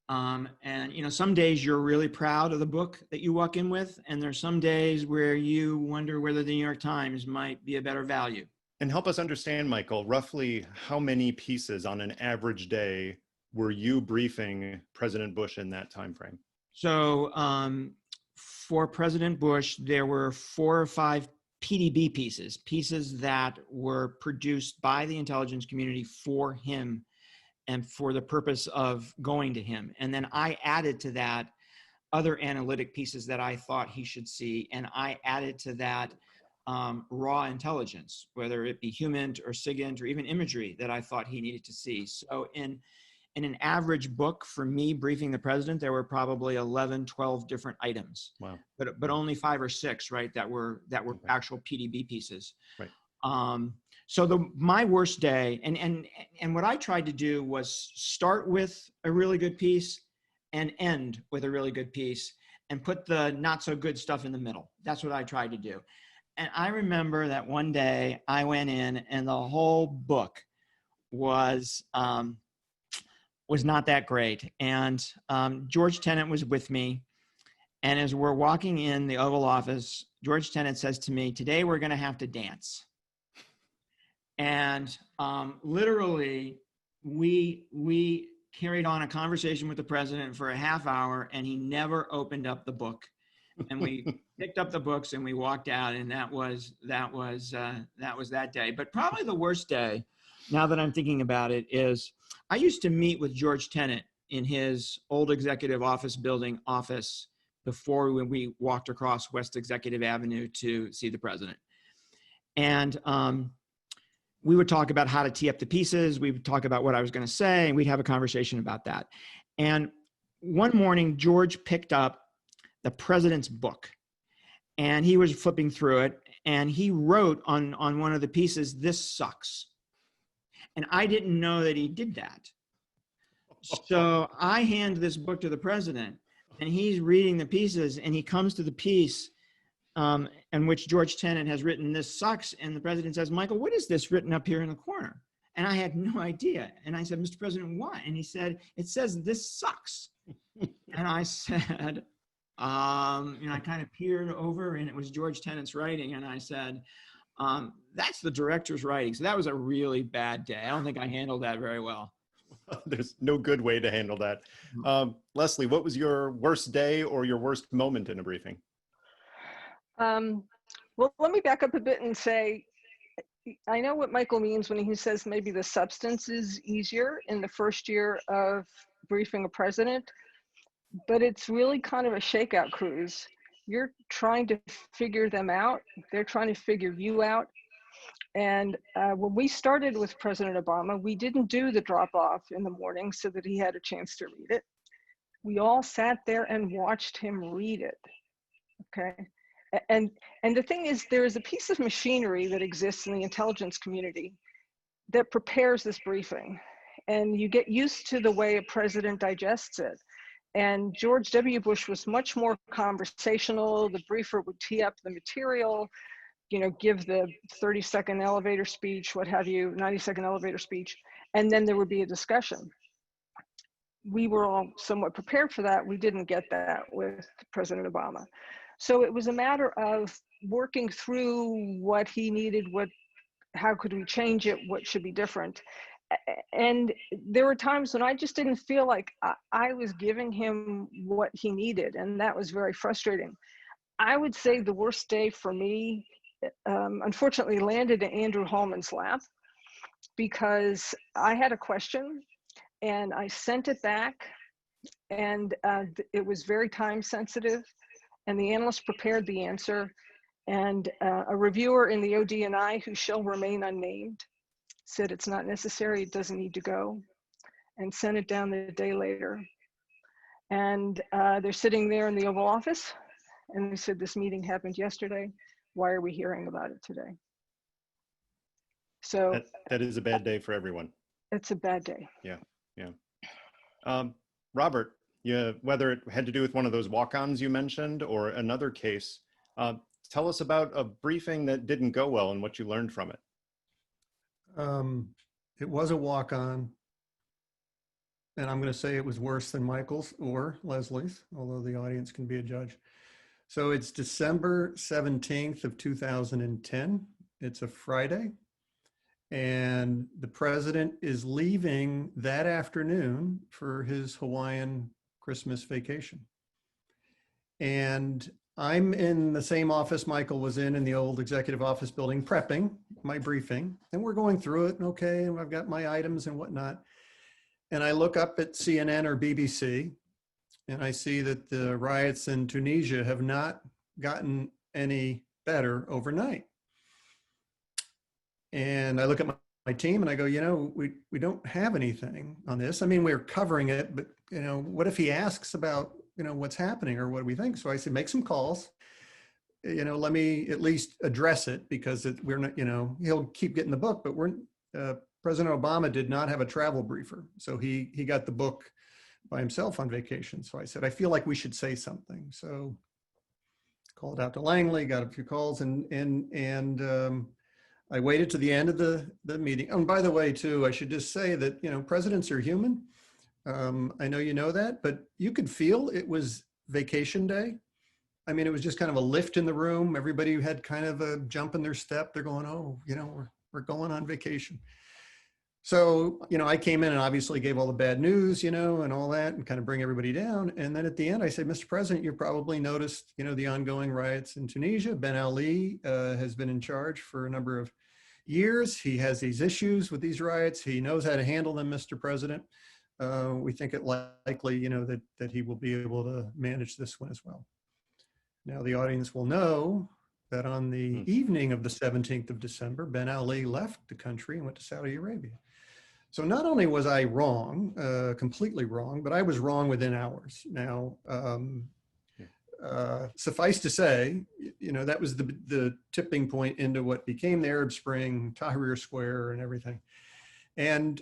And some days you're really proud of the book that you walk in with, and there's some days where you wonder whether the New York Times might be a better value. And help us understand, Michael, roughly how many pieces on an average day were you briefing President Bush in that time frame? So for President Bush, there were 4 or 5 PDB pieces that were produced by the intelligence community for him and for the purpose of going to him. And then I added to that other analytic pieces that I thought he should see. And I added to that raw intelligence, whether it be human or SIGINT or even imagery that I thought he needed to see. So in an average book for me briefing the president, there were probably 11, 12 different items. Wow. But only 5 or 6, right, that were okay. Actual PDB pieces. Right. So my worst day, and what I tried to do was start with a really good piece and end with a really good piece and put the not so good stuff in the middle. That's what I tried to do. And I remember that one day I went in and the whole book was not that great. And George Tenet was with me. And as we're walking in the Oval Office, George Tenet says to me, "Today we're going to have to dance." And literally, we carried on a conversation with the president for a half hour, and he never opened up the book. And we picked up the books and we walked out, and that was that day. But probably the worst day, now that I'm thinking about it, is I used to meet with George Tenet in his old executive office building office before when we walked across West Executive Avenue to see the president. And we would talk about how to tee up the pieces. We would talk about what I was going to say, and we'd have a conversation about that. And one morning, George picked up the president's book, and he was flipping through it, and he wrote on one of the pieces, "This sucks." And I didn't know that he did that. So I hand this book to the president, and he's reading the pieces, and he comes to the piece in which George Tenet has written, "This sucks." And the president says, "Michael, what is this written up here in the corner?" And I had no idea. And I said, "Mr. President, what?" And he said, "It says, 'This sucks.'" And I said, I kind of peered over, and it was George Tenet's writing. And I said, "That's the director's writing." So that was a really bad day. I don't think I handled that very well. There's no good way to handle that. Leslie, what was your worst day or your worst moment in a briefing? Well, let me back up a bit and say, I know what Michael means when he says maybe the substance is easier in the first year of briefing a president, but it's really kind of a shakeout cruise. You're trying to figure them out. They're trying to figure you out. And when we started with President Obama, we didn't do the drop-off in the morning so that he had a chance to read it. We all sat there and watched him read it, okay? And the thing is, there is a piece of machinery that exists in the intelligence community that prepares this briefing. And you get used to the way a president digests it. And George W. Bush was much more conversational. The briefer would tee up the material, you know, give the 30-second elevator speech, what have you, 90-second elevator speech, and then there would be a discussion. We were all somewhat prepared for that. We didn't get that with President Obama. So it was a matter of working through what he needed, how could we change it, what should be different. And there were times when I just didn't feel like I was giving him what he needed, and that was very frustrating. I would say the worst day for me, unfortunately, landed in Andrew Hallman's lap, because I had a question and I sent it back, and it was very time sensitive, and the analyst prepared the answer, and a reviewer in the ODNI, who shall remain unnamed, said it's not necessary, it doesn't need to go, and sent it down the day later. And they're sitting there in the Oval Office, and they said, this meeting happened yesterday, why are we hearing about it today? So that is a bad day for everyone. it's a bad day. Yeah. Robert, whether it had to do with one of those walk-ons you mentioned or another case, tell us about a briefing that didn't go well and what you learned from it. It was a walk-on, and I'm going to say it was worse than Michael's or Leslie's, although the audience can be a judge. So it's December 17th of 2010. It's a Friday, and the president is leaving that afternoon for his Hawaiian Christmas vacation. And I'm in the same office Michael was in the old executive office building, prepping my briefing, and we're going through it, and okay, and I've got my items and whatnot. And I look up at CNN or BBC, and I see that the riots in Tunisia have not gotten any better overnight. And I look at my team and I go, you know, we don't have anything on this. I mean, we're covering it, but, you know, what if he asks about, you know, what's happening or what do we think? So I said, make some calls, you know, let me at least address it, because we're not, you know, he'll keep getting the book, but President Obama did not have a travel briefer. So he got the book by himself on vacation. So I said, I feel like we should say something. So called out to Langley, got a few calls, and I waited to the end of the meeting. And by the way, too, I should just say that, you know, presidents are human. I know you know that, but you could feel it was vacation day. I mean, it was just kind of a lift in the room. Everybody had kind of a jump in their step. They're going, oh, you know, we're going on vacation. So, you know, I came in and obviously gave all the bad news, you know, and all that, and kind of bring everybody down. And then at the end, I said, Mr. President, you probably noticed, you know, the ongoing riots in Tunisia. Ben Ali has been in charge for a number of years. He has these issues with these riots. He knows how to handle them, Mr. President. We think it likely, you know, that he will be able to manage this one as well. Now, the audience will know that on the evening of the 17th of December, Ben Ali left the country and went to Saudi Arabia. So not only was I wrong, completely wrong, but I was wrong within hours. Now, suffice to say, you know, that was the tipping point into what became the Arab Spring, Tahrir Square, and everything. And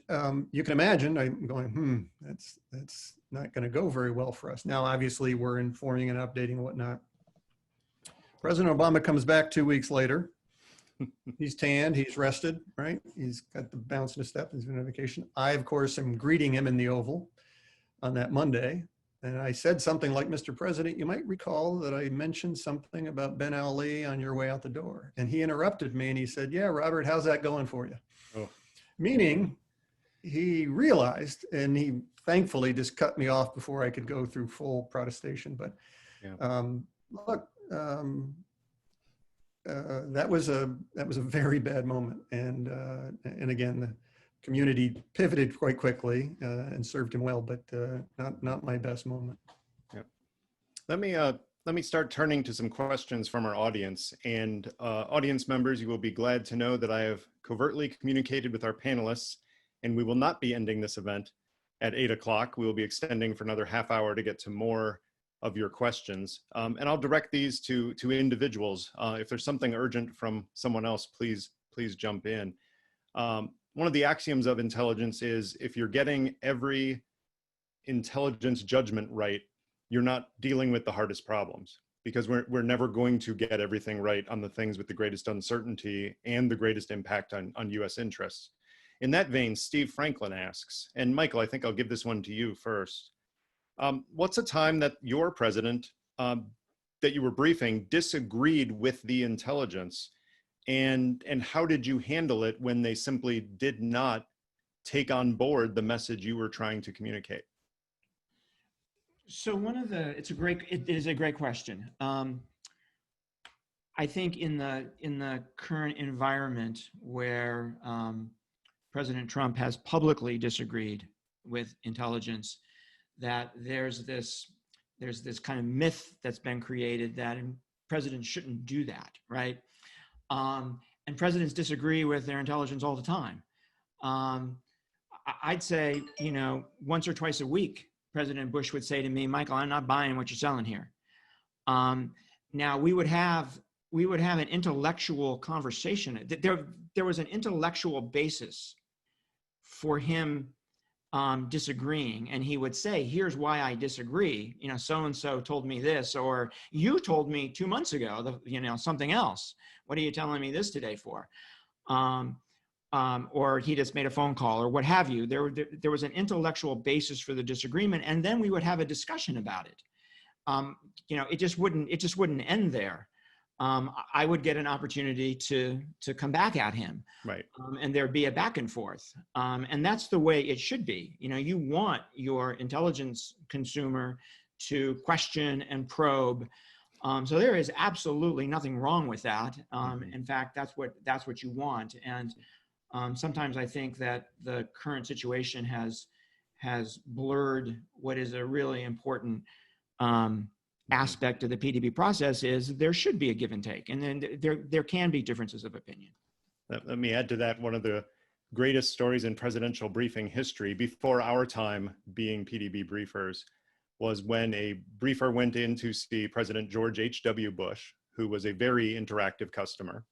you can imagine, I'm going, that's not going to go very well for us. Now, obviously, we're informing and updating and whatnot. President Obama comes back 2 weeks later. He's tanned, he's rested, right? He's got the bounce in his step, he's been on vacation. I, of course, am greeting him in the Oval on that Monday. And I said something like, Mr. President, you might recall that I mentioned something about Ben Ali on your way out the door. And he interrupted me and he said, yeah, Robert, how's that going for you? Oh. Meaning he realized, and he thankfully just cut me off before I could go through full protestation. But look, that was a very bad moment, and again, the community pivoted quite quickly and served him well, but not my best moment. Yep. Let me start turning to some questions from our audience, and audience members, you will be glad to know that I have covertly communicated with our panelists, and we will not be ending this event at 8 o'clock. We will be extending for another half hour to get to more of your questions. And I'll direct these to individuals. If there's something urgent from someone else, please jump in. One of the axioms of intelligence is if you're getting every intelligence judgment right, you're not dealing with the hardest problems, because we're never going to get everything right on the things with the greatest uncertainty and the greatest impact on US interests. In that vein, Steve Franklin asks, and Michael, I think I'll give this one to you first. What's a time that your president that you were briefing disagreed with the intelligence, and how did you handle it when they simply did not take on board the message you were trying to communicate? So it is a great question. I think in the current environment where President Trump has publicly disagreed with intelligence, that there's this kind of myth that's been created that presidents shouldn't do that, right? And presidents disagree with their intelligence all the time. I'd say, once or twice a week, President Bush would say to me, Michael, I'm not buying what you're selling here. Now we would have an intellectual conversation. There was an intellectual basis for him disagreeing, and he would say, here's why I disagree. So-and-so told me this, or you told me 2 months ago, something else. What are you telling me this today for? Or he just made a phone call, or what have you. There was an intellectual basis for the disagreement, and then we would have a discussion about it. It just wouldn't end there. I would get an opportunity to come back at him, right? And there'd be a back and forth, and that's the way it should be. You want your intelligence consumer to question and probe. So there is absolutely nothing wrong with that. In fact, that's what you want. And sometimes I think that the current situation has blurred what is a really important aspect of the PDB process. Is there should be a give and take, and then there can be differences of opinion. Let me add to that. One of the greatest stories in presidential briefing history, before our time being PDB briefers, was when a briefer went in to see President George H.W. Bush, who was a very interactive customer,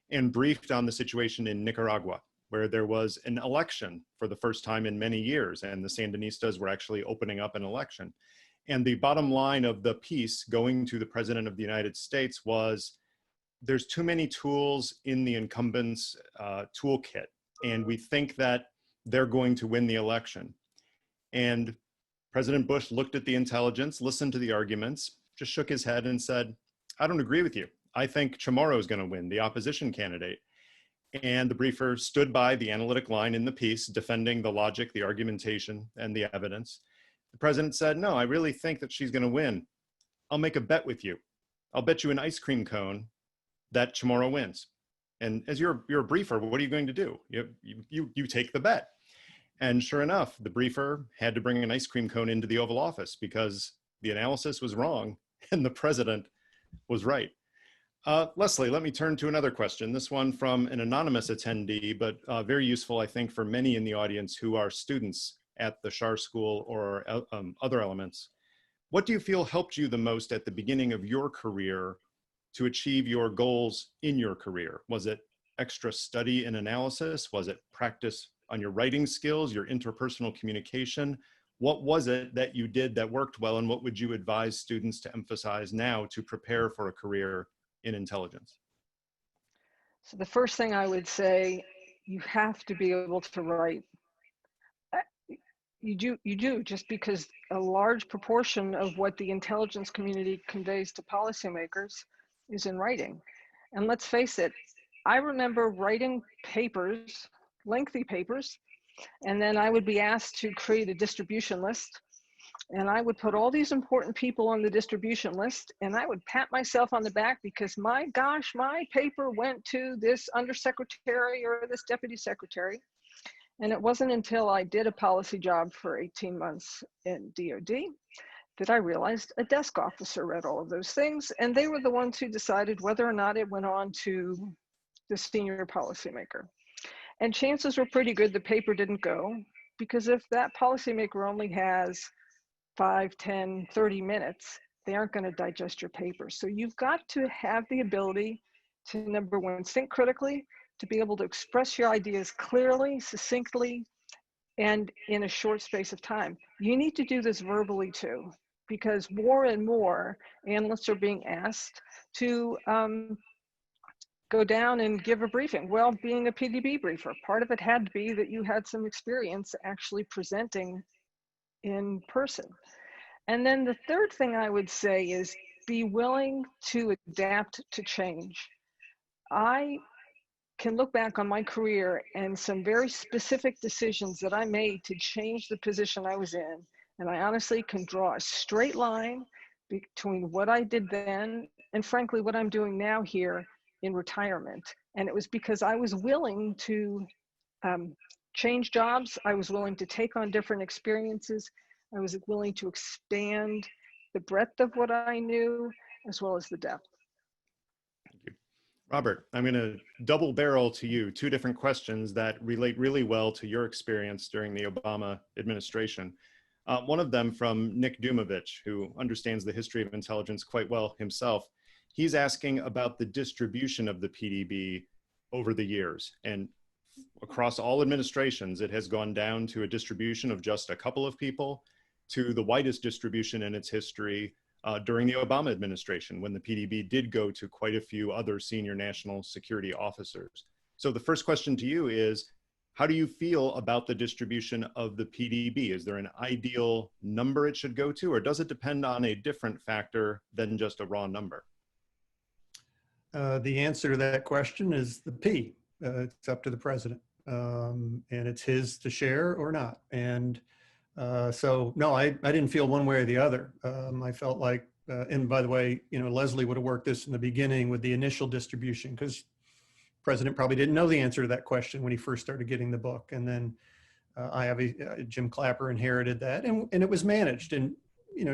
and briefed on the situation in Nicaragua, where there was an election for the first time in many years, and the Sandinistas were actually opening up an election. And the bottom line of the piece going to the President of the United States was, there's too many tools in the incumbent's toolkit, and we think that they're going to win the election. And President Bush looked at the intelligence, listened to the arguments, just shook his head and said, I don't agree with you. I think Chamorro is going to win, the opposition candidate. And the briefer stood by the analytic line in the piece, defending the logic, the argumentation, and the evidence. The president said, no, I really think that she's going to win. I'll make a bet with you. I'll bet you an ice cream cone that Chamorro wins. And as you're a briefer, what are you going to do? You take the bet. And sure enough, the briefer had to bring an ice cream cone into the Oval Office because the analysis was wrong and the president was right. Leslie, let me turn to another question. This one from an anonymous attendee, but very useful, I think, for many in the audience who are students at the Schar School or other elements. What do you feel helped you the most at the beginning of your career to achieve your goals in your career? Was it extra study and analysis? Was it practice on your writing skills, your interpersonal communication? What was it that you did that worked well, and what would you advise students to emphasize now to prepare for a career in intelligence? So the first thing I would say, you have to be able to write. You do, just because a large proportion of what the intelligence community conveys to policymakers is in writing. And let's face it, I remember writing papers, lengthy papers, and then I would be asked to create a distribution list. And I would put all these important people on the distribution list, and I would pat myself on the back because, my gosh, my paper went to this undersecretary or this deputy secretary. And it wasn't until I did a policy job for 18 months in DOD that I realized a desk officer read all of those things, and they were the ones who decided whether or not it went on to the senior policymaker. And chances were pretty good the paper didn't go, because if that policymaker only has 5, 10, 30 minutes, they aren't going to digest your papers. So you've got to have the ability to, number one, think critically, to be able to express your ideas clearly, succinctly, and in a short space of time. You need to do this verbally too, because more and more analysts are being asked to go down and give a briefing. Well, being a Pdb briefer, part of it had to be that you had some experience actually presenting in person. And then the third thing I would say is be willing to adapt to change. I can look back on my career and some very specific decisions that I made to change the position I was in. And I honestly can draw a straight line between what I did then and frankly, what I'm doing now here in retirement. And it was because I was willing to change jobs. I was willing to take on different experiences. I was willing to expand the breadth of what I knew as well as the depth. Thank you. Robert, I'm going to double barrel to you 2 different questions that relate really well to your experience during the Obama administration. One of them from Nick Dumovich, who understands the history of intelligence quite well himself. He's asking about the distribution of the PDB over the years. And across all administrations, it has gone down to a distribution of just a couple of people to the widest distribution in its history during the Obama administration, when the PDB did go to quite a few other senior national security officers. So the first question to you is, how do you feel about the distribution of the PDB? Is there an ideal number it should go to, or does it depend on a different factor than just a raw number? The answer to that question is the P. It's up to the president, and it's his to share or not. And so, no, I didn't feel one way or the other. I felt like, and by the way, Leslie would have worked this in the beginning with the initial distribution, because the president probably didn't know the answer to that question when he first started getting the book. And then Jim Clapper inherited that, and it was managed. And,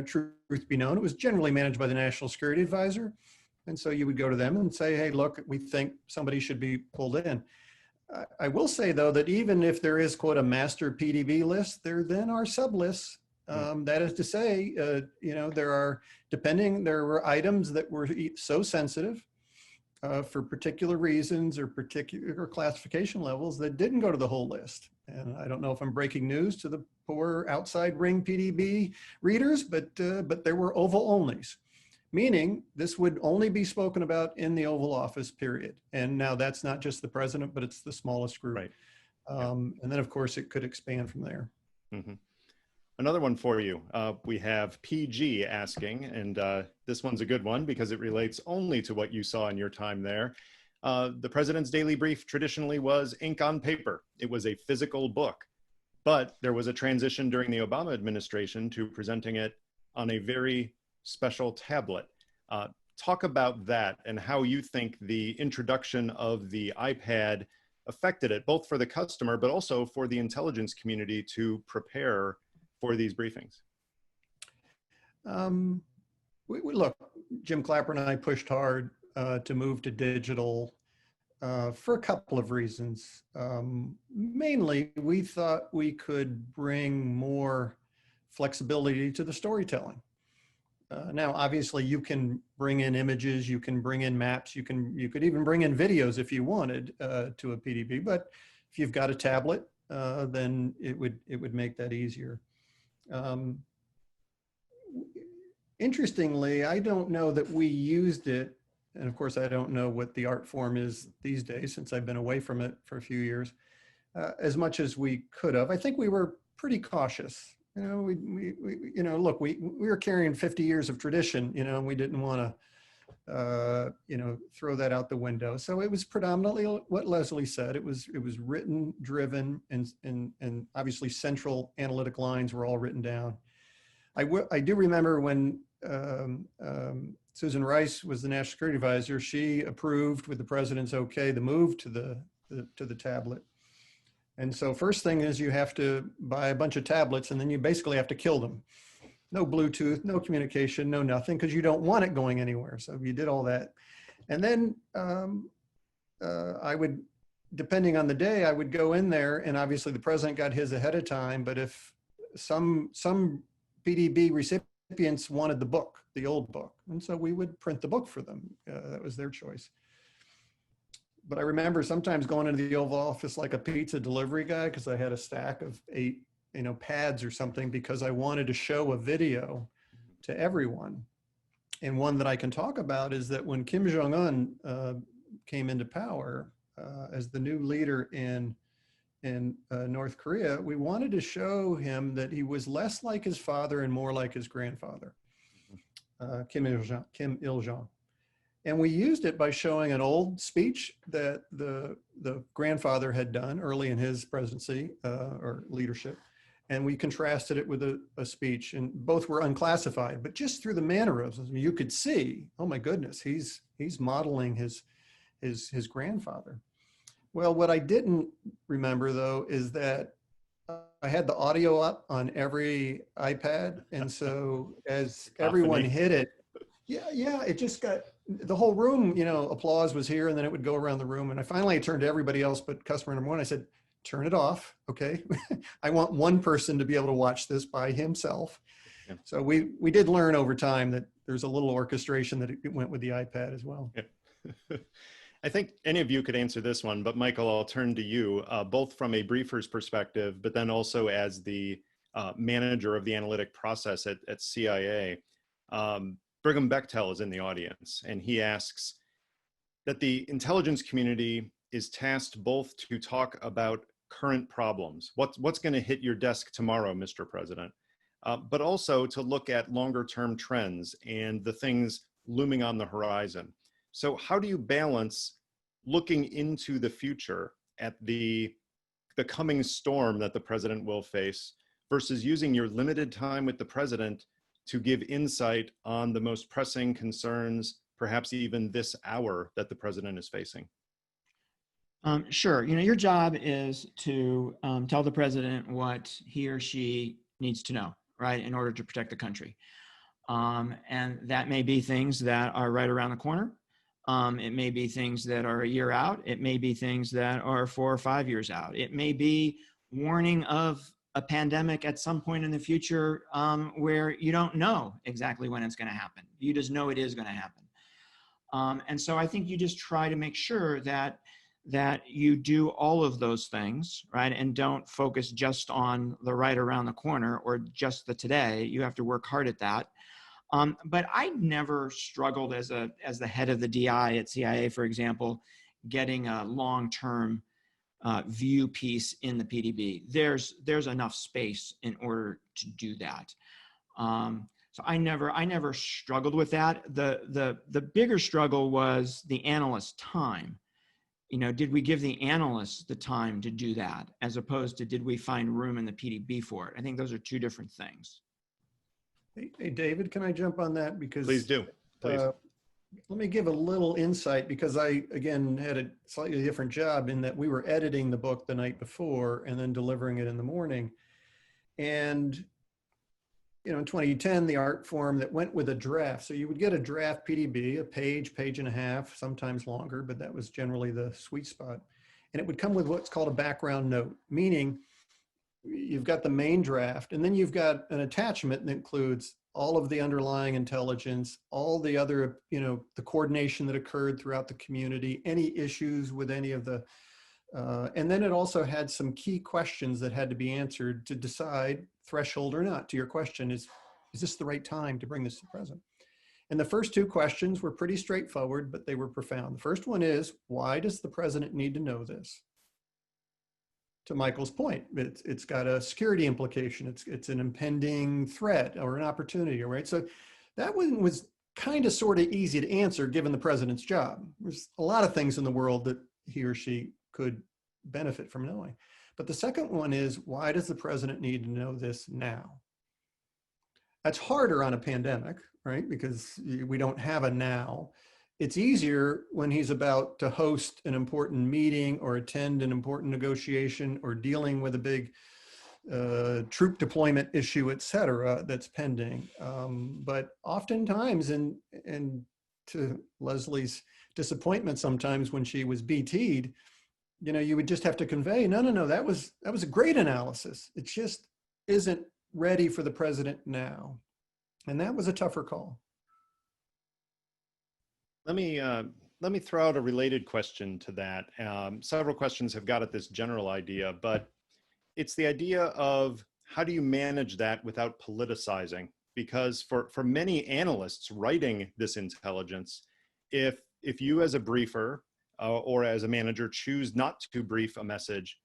truth be known, it was generally managed by the National Security Advisor. And so you would go to them and say, hey, look, we think somebody should be pulled in. I will say, though, that even if there is, quote, a master PDB list, there then are sub-lists. That is to say, there were items that were so sensitive for particular reasons or particular classification levels that didn't go to the whole list. And I don't know if I'm breaking news to the poor outside ring PDB readers, but there were oval onlys. Meaning this would only be spoken about in the Oval Office, period. And now that's not just the president, but it's the smallest group. Right. And then, of course, it could expand from there. Mm-hmm. Another one for you. We have PG asking, and this one's a good one because it relates only to what you saw in your time there. The president's daily brief traditionally was ink on paper. It was a physical book, but there was a transition during the Obama administration to presenting it on a very special tablet. Talk about that and how you think the introduction of the iPad affected it, both for the customer, but also for the intelligence community to prepare for these briefings. Look, Jim Clapper and I pushed hard to move to digital for a couple of reasons. Mainly, we thought we could bring more flexibility to the storytelling. Now, obviously, you can bring in images, you can bring in maps, you could even bring in videos if you wanted to a PDB. But if you've got a tablet, then it would make that easier. Interestingly, I don't know that we used it, and of course, I don't know what the art form is these days since I've been away from it for a few years, as much as we could have. I think we were pretty cautious. Look, we were carrying 50 years of tradition, and we didn't want to, throw that out the window. So it was predominantly what Leslie said. It was written, driven, and obviously central analytic lines were all written down. I do remember when Susan Rice was the National Security Advisor, she approved with the president's okay the move to the tablet. And so first thing is you have to buy a bunch of tablets, and then you basically have to kill them. No Bluetooth, no communication, no nothing, because you don't want it going anywhere. So you did all that. And then I would, depending on the day, I would go in there, and obviously the president got his ahead of time. But if some PDB recipient recipients wanted the book, the old book. And so we would print the book for them. That was their choice. But I remember sometimes going into the Oval Office like a pizza delivery guy, because I had a stack of 8, pads or something, because I wanted to show a video to everyone. And one that I can talk about is that when Kim Jong-un came into power as the new leader in North Korea, we wanted to show him that he was less like his father and more like his grandfather, Kim Il-jung. And we used it by showing an old speech that the grandfather had done early in his presidency or leadership. And we contrasted it with a speech, and both were unclassified, but just through the mannerisms, you could see, oh my goodness, he's modeling his grandfather. Well, what I didn't remember though, is that I had the audio up on every iPad. And so as everyone hit it, it just got, the whole room, applause was here, and then it would go around the room. And I finally turned to everybody else but customer number 1. I said, turn it off, okay? I want one person to be able to watch this by himself. Yeah. So we did learn over time that there's a little orchestration that it went with the iPad as well. Yeah. I think any of you could answer this one, but Michael, I'll turn to you, both from a briefer's perspective, but then also as the manager of the analytic process at CIA. Brigham Bechtel is in the audience, and he asks that the intelligence community is tasked both to talk about current problems, what's going to hit your desk tomorrow, Mr. President, but also to look at longer term trends and the things looming on the horizon. So how do you balance looking into the future at the coming storm that the president will face versus using your limited time with the president to give insight on the most pressing concerns, perhaps even this hour, that the president is facing? Sure. Your job is to tell the president what he or she needs to know, right, in order to protect the country. And that may be things that are right around the corner. It may be things that are a year out. It may be things that are 4 or 5 years out. It may be warning of a pandemic at some point in the future where you don't know exactly when it's going to happen. You just know it is going to happen. And so I think you just try to make sure that you do all of those things, right? And don't focus just on the right around the corner or just the today. You have to work hard at that. But I never struggled as the head of the DI at CIA, for example, getting a long-term view piece in the PDB. There's enough space in order to do that. So I never struggled with that. The bigger struggle was the analyst's time. Did we give the analysts the time to do that, as opposed to did we find room in the PDB for it? I think those are two different things. Hey, David, can I jump on that? Because please do. Please. Let me give a little insight, because I, again, had a slightly different job in that we were editing the book the night before and then delivering it in the morning. And, in 2010, the art form that went with a draft. So you would get a draft PDB, a page, page and a half, sometimes longer, but that was generally the sweet spot. And it would come with what's called a background note, meaning you've got the main draft, and then you've got an attachment that includes all of the underlying intelligence, all the other, the coordination that occurred throughout the community, any issues with any of the, and then it also had some key questions that had to be answered to decide, threshold or not, to your question, is this the right time to bring this to the president? And the first 2 questions were pretty straightforward, but they were profound. The first one is, why does the president need to know this? To Michael's point, it's got a security implication. It's an impending threat or an opportunity, right? So that one was kind of sort of easy to answer given the president's job. There's a lot of things in the world that he or she could benefit from knowing. But the second one is, why does the president need to know this now? That's harder on a pandemic, right? Because we don't have a now. It's easier when he's about to host an important meeting or attend an important negotiation or dealing with a big troop deployment issue, et cetera, that's pending. But oftentimes, and to Leslie's disappointment sometimes when she was BT'd, you would just have to convey, no, that was a great analysis. It just isn't ready for the president now. And that was a tougher call. Let me throw out a related question to that. Several questions have got at this general idea, but it's the idea of how do you manage that without politicizing? Because for many analysts writing this intelligence, if you as a briefer or as a manager choose not to brief a message,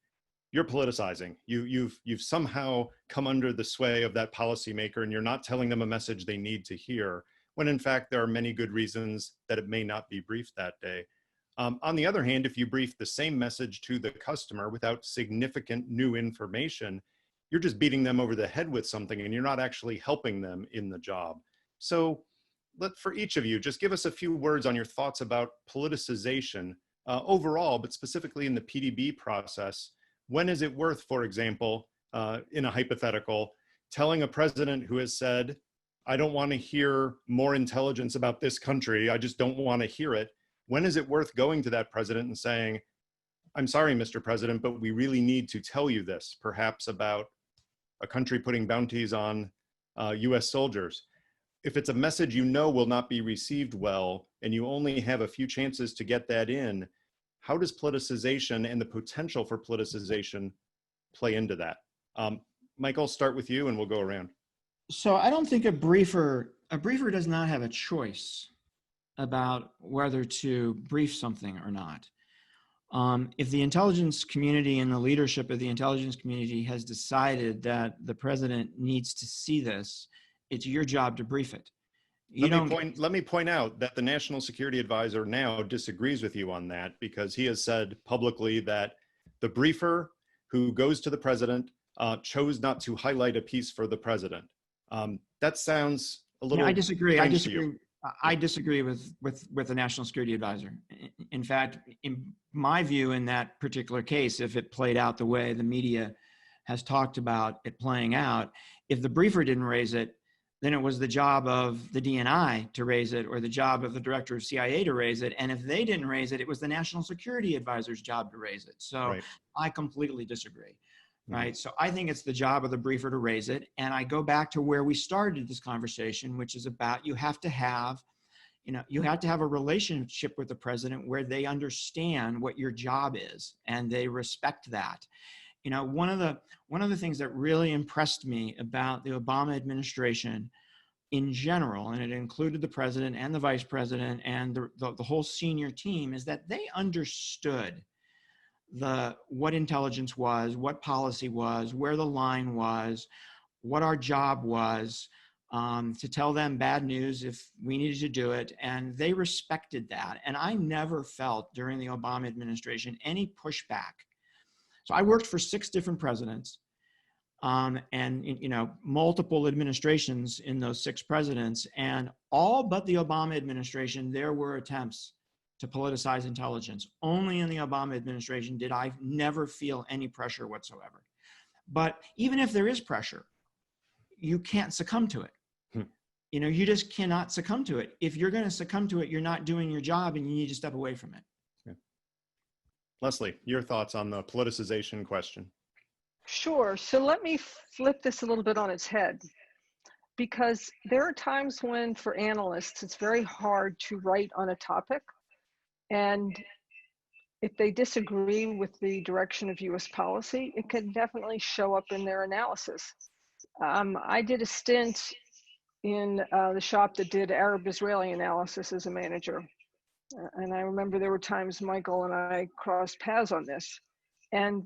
you're politicizing. You've somehow come under the sway of that policymaker, and you're not telling them a message they need to hear, when in fact there are many good reasons that it may not be briefed that day. On the other hand, if you brief the same message to the customer without significant new information, you're just beating them over the head with something, and you're not actually helping them in the job. So for each of you, just give us a few words on your thoughts about politicization overall, but specifically in the PDB process. When is it worth, for example, in a hypothetical, telling a president who has said, I don't want to hear more intelligence about this country, I just don't want to hear it. When is it worth going to that president and saying, I'm sorry, Mr. President, but we really need to tell you this, perhaps about a country putting bounties on US soldiers. If it's a message you know will not be received well, and you only have a few chances to get that in, how does politicization and the potential for politicization play into that? Michael, start with you and we'll go around. So I don't think a briefer does not have a choice about whether to brief something or not. If the intelligence community and the leadership of the intelligence community has decided that the president needs to see this, it's your job to brief it. Let me point out that the National Security Advisor now disagrees with you on that, because he has said publicly that the briefer who goes to the president chose not to highlight a piece for the president. That sounds a little. I disagree. I strange disagree with the National Security Advisor. In fact, in my view, in that particular case, if it played out the way the media has talked about it playing out, if the briefer didn't raise it, then it was the job of the DNI to raise it, or the job of the director of CIA to raise it. And if they didn't raise it, it was the National Security Advisor's job to raise it. So Right. I completely disagree. Right. So I think it's the job of the briefer to raise it. And I go back to where we started this conversation, which is about you have to have a relationship with the president where they understand what your job is and they respect that. One of the things that really impressed me about the Obama administration in general, and it included the president and the vice president and the whole senior team, is that they understood what intelligence was, what policy was, where the line was, what our job was, to tell them bad news if we needed to do it. And they respected that. And I never felt during the Obama administration any pushback. So I worked for 6 different presidents and multiple administrations in those 6 presidents. And all but the Obama administration, there were attempts to politicize intelligence. Only in the Obama administration did I never feel any pressure whatsoever. But even if there is pressure, you can't succumb to it. You just cannot succumb to it. If you're going to succumb to it, you're not doing your job and you need to step away from it. Yeah. Leslie, your thoughts on the politicization question? Sure. So let me flip this a little bit on its head, because there are times when, for analysts, it's very hard to write on a topic. And if they disagree with the direction of US policy, it can definitely show up in their analysis. I did a stint in the shop that did Arab-Israeli analysis as a manager. And I remember there were times Michael and I crossed paths on this. And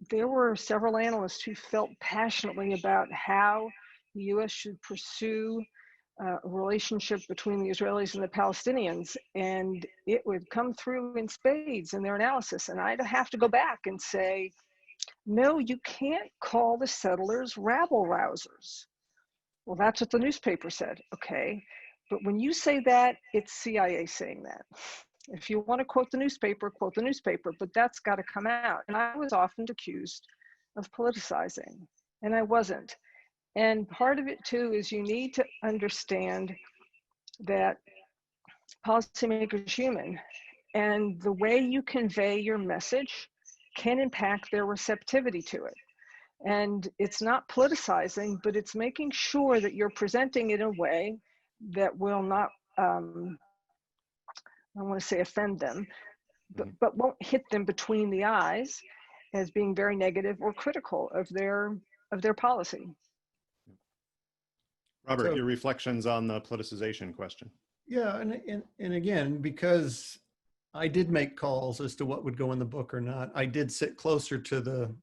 there were several analysts who felt passionately about how the US should pursue a relationship between the Israelis and the Palestinians, and it would come through in spades in their analysis. And I'd have to go back and say, no, you can't call the settlers rabble rousers. Well, that's what the newspaper said. Okay, but when you say that, it's CIA saying that. If you want to quote the newspaper, but that's got to come out. And I was often accused of politicizing, and I wasn't. And part of it too is you need to understand that policymakers are human, and the way you convey your message can impact their receptivity to it. And it's not politicizing, but it's making sure that you're presenting it in a way that will not, I want to say offend them, but won't hit them between the eyes as being very negative or critical of their policy. Robert, So- your reflections on the politicization question. Yeah, and again, because I did make calls as to what would go in the book or not, I did sit closer to the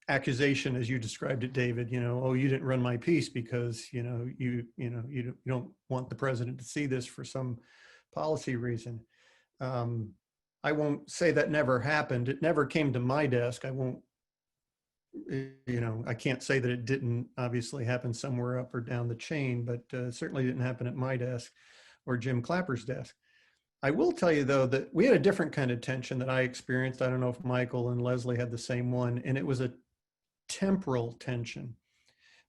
accusation as you described it, David. Oh, you didn't run my piece because you don't want the president to see this for some policy reason. I won't say that never happened. It never came to my desk. I won't. I can't say that it didn't obviously happen somewhere up or down the chain, but certainly didn't happen at my desk or Jim Clapper's desk. I will tell you, though, that we had a different kind of tension that I experienced. I don't know if Michael and Leslie had the same one, and it was a temporal tension,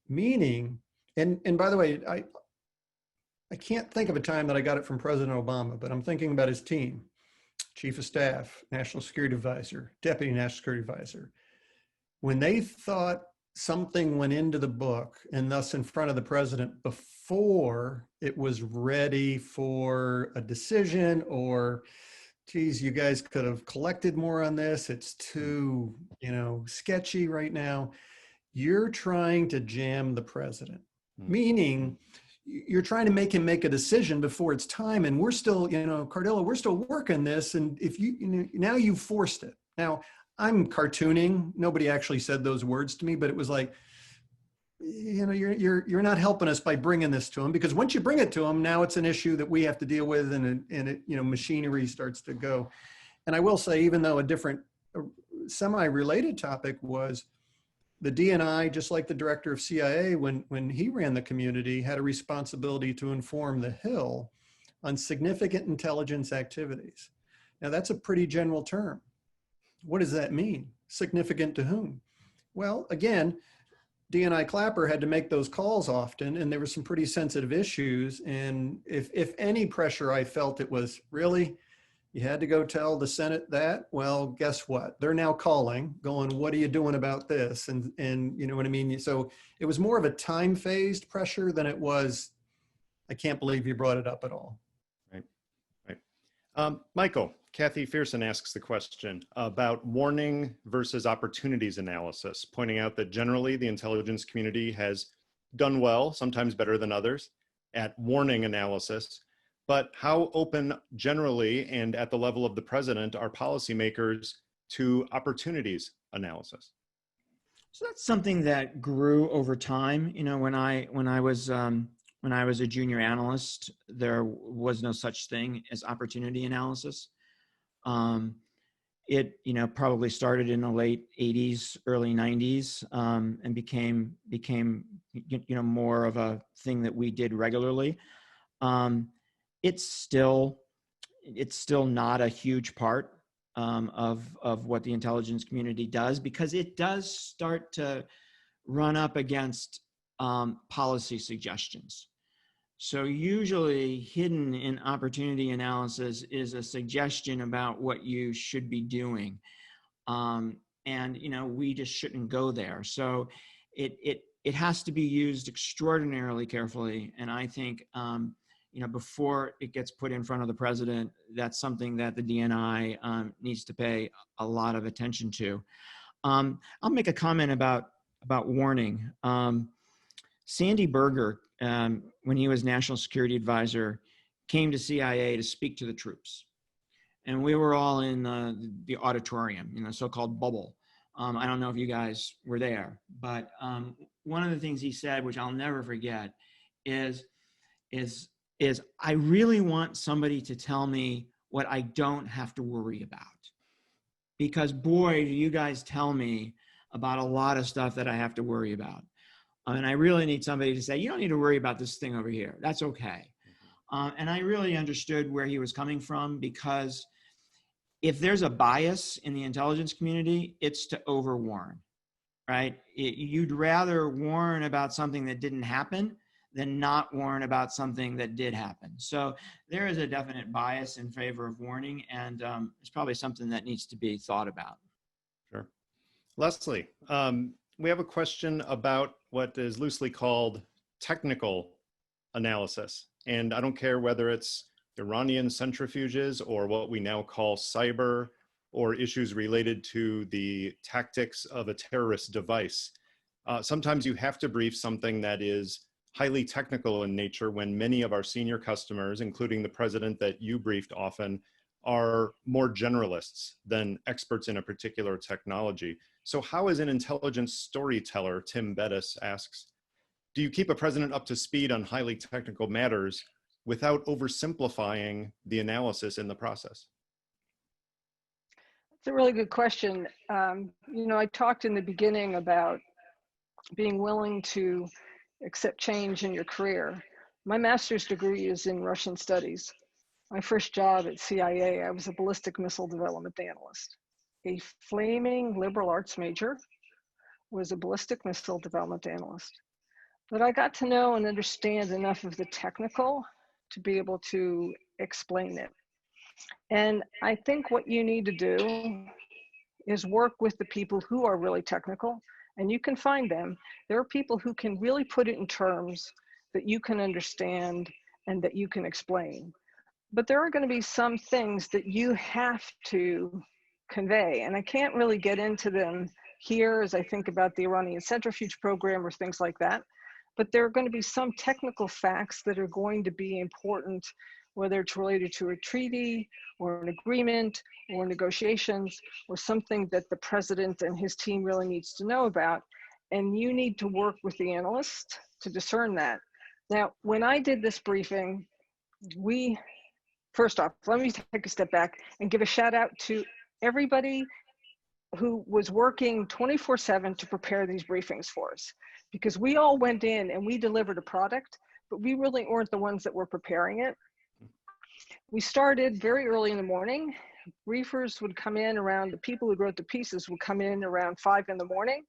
meaning, and by the way, I can't think of a time that I got it from President Obama, but I'm thinking about his team, Chief of Staff, National Security Advisor, Deputy National Security Advisor. When they thought something went into the book and thus in front of the president before it was ready for a decision, or, geez, you guys could have collected more on this, it's too, sketchy right now, you're trying to jam the president, meaning you're trying to make him make a decision before it's time. And we're still, Cardillo, we're still working this. And if now you've forced it. Now, I'm cartooning. Nobody actually said those words to me, but it was like, you're not helping us by bringing this to him, because once you bring it to him, now it's an issue that we have to deal with, and it, machinery starts to go. And I will say, even though a different semi-related topic was the DNI, just like the director of CIA, when he ran the community, had a responsibility to inform the Hill on significant intelligence activities. Now, that's a pretty general term. What does that mean? Significant to whom? Well, again, DNI Clapper had to make those calls often, and there were some pretty sensitive issues. And if any pressure I felt, it was really, you had to go tell the Senate that. Well, guess what? They're now calling, going, what are you doing about this? And you know what I mean? So it was more of a time-phased pressure than it was, I can't believe you brought it up at all. Right. Michael, Kathy Fearson asks the question about warning versus opportunities analysis, pointing out that generally the intelligence community has done well, sometimes better than others, at warning analysis. But how open generally and at the level of the president are policymakers to opportunities analysis? So that's something that grew over time. When I was a junior analyst, there was no such thing as opportunity analysis. It probably started in the late 80s, early 90s, and became more of a thing that we did regularly. It's still not a huge part of what the intelligence community does, because it does start to run up against policy suggestions. So usually hidden in opportunity analysis is a suggestion about what you should be doing. And we just shouldn't go there. So it has to be used extraordinarily carefully. And I think, before it gets put in front of the president, that's something that the DNI needs to pay a lot of attention to. I'll make a comment about warning. Sandy Berger, when he was National Security Advisor, came to CIA to speak to the troops. And we were all in the auditorium, so-called bubble. I don't know if you guys were there, but one of the things he said, which I'll never forget, is I really want somebody to tell me what I don't have to worry about. Because boy, do you guys tell me about a lot of stuff that I have to worry about. And I really need somebody to say, you don't need to worry about this thing over here. That's okay. And I really understood where he was coming from, because if there's a bias in the intelligence community, it's to overwarn, right? You'd rather warn about something that didn't happen than not warn about something that did happen. So there is a definite bias in favor of warning, and it's probably something that needs to be thought about. Sure. Leslie, we have a question about what is loosely called technical analysis. And I don't care whether it's Iranian centrifuges or what we now call cyber, or issues related to the tactics of a terrorist device. Sometimes you have to brief something that is highly technical in nature when many of our senior customers, including the president that you briefed often, are more generalists than experts in a particular technology. So how is an intelligence storyteller, Tim Bettis asks, do you keep a president up to speed on highly technical matters without oversimplifying the analysis in the process? It's a really good question. You know, I talked in the beginning about being willing to accept change in your career. My master's degree is in Russian studies. My first job at CIA, I was a ballistic missile development analyst. A flaming liberal arts major, was a ballistic missile development analyst. But I got to know and understand enough of the technical to be able to explain it. And I think what you need to do is work with the people who are really technical, and you can find them. There are people who can really put it in terms that you can understand and that you can explain. But there are going to be some things that you have to convey, and I can't really get into them here as I think about the Iranian centrifuge program or things like that. But there are going to be some technical facts that are going to be important, whether it's related to a treaty or an agreement or negotiations or something that the president and his team really needs to know about. And you need to work with the analyst to discern that. Now, when I did this briefing, first off, let me take a step back and give a shout out to everybody who was working 24/7 to prepare these briefings for us, because we all went in and we delivered a product, but we really weren't the ones that were preparing it. We started very early in the morning. Briefers would come in around, the people who wrote the pieces would come in around 5 in the morning,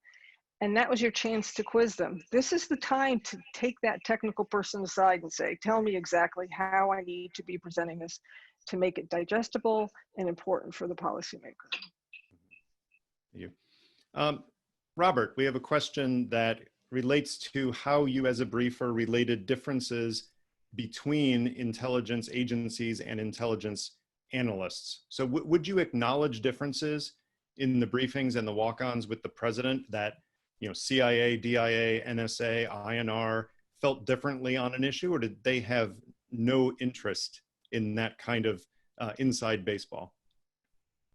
and that was your chance to quiz them. This is the time to take that technical person aside and say, tell me exactly how I need to be presenting this to make it digestible and important for the policymaker. Thank you. Robert, we have a question that relates to how you as a briefer related differences between intelligence agencies and intelligence analysts. So would you acknowledge differences in the briefings and the walk-ons with the president that, you know, CIA, DIA, NSA, INR felt differently on an issue, or did they have no interest in that kind of inside baseball?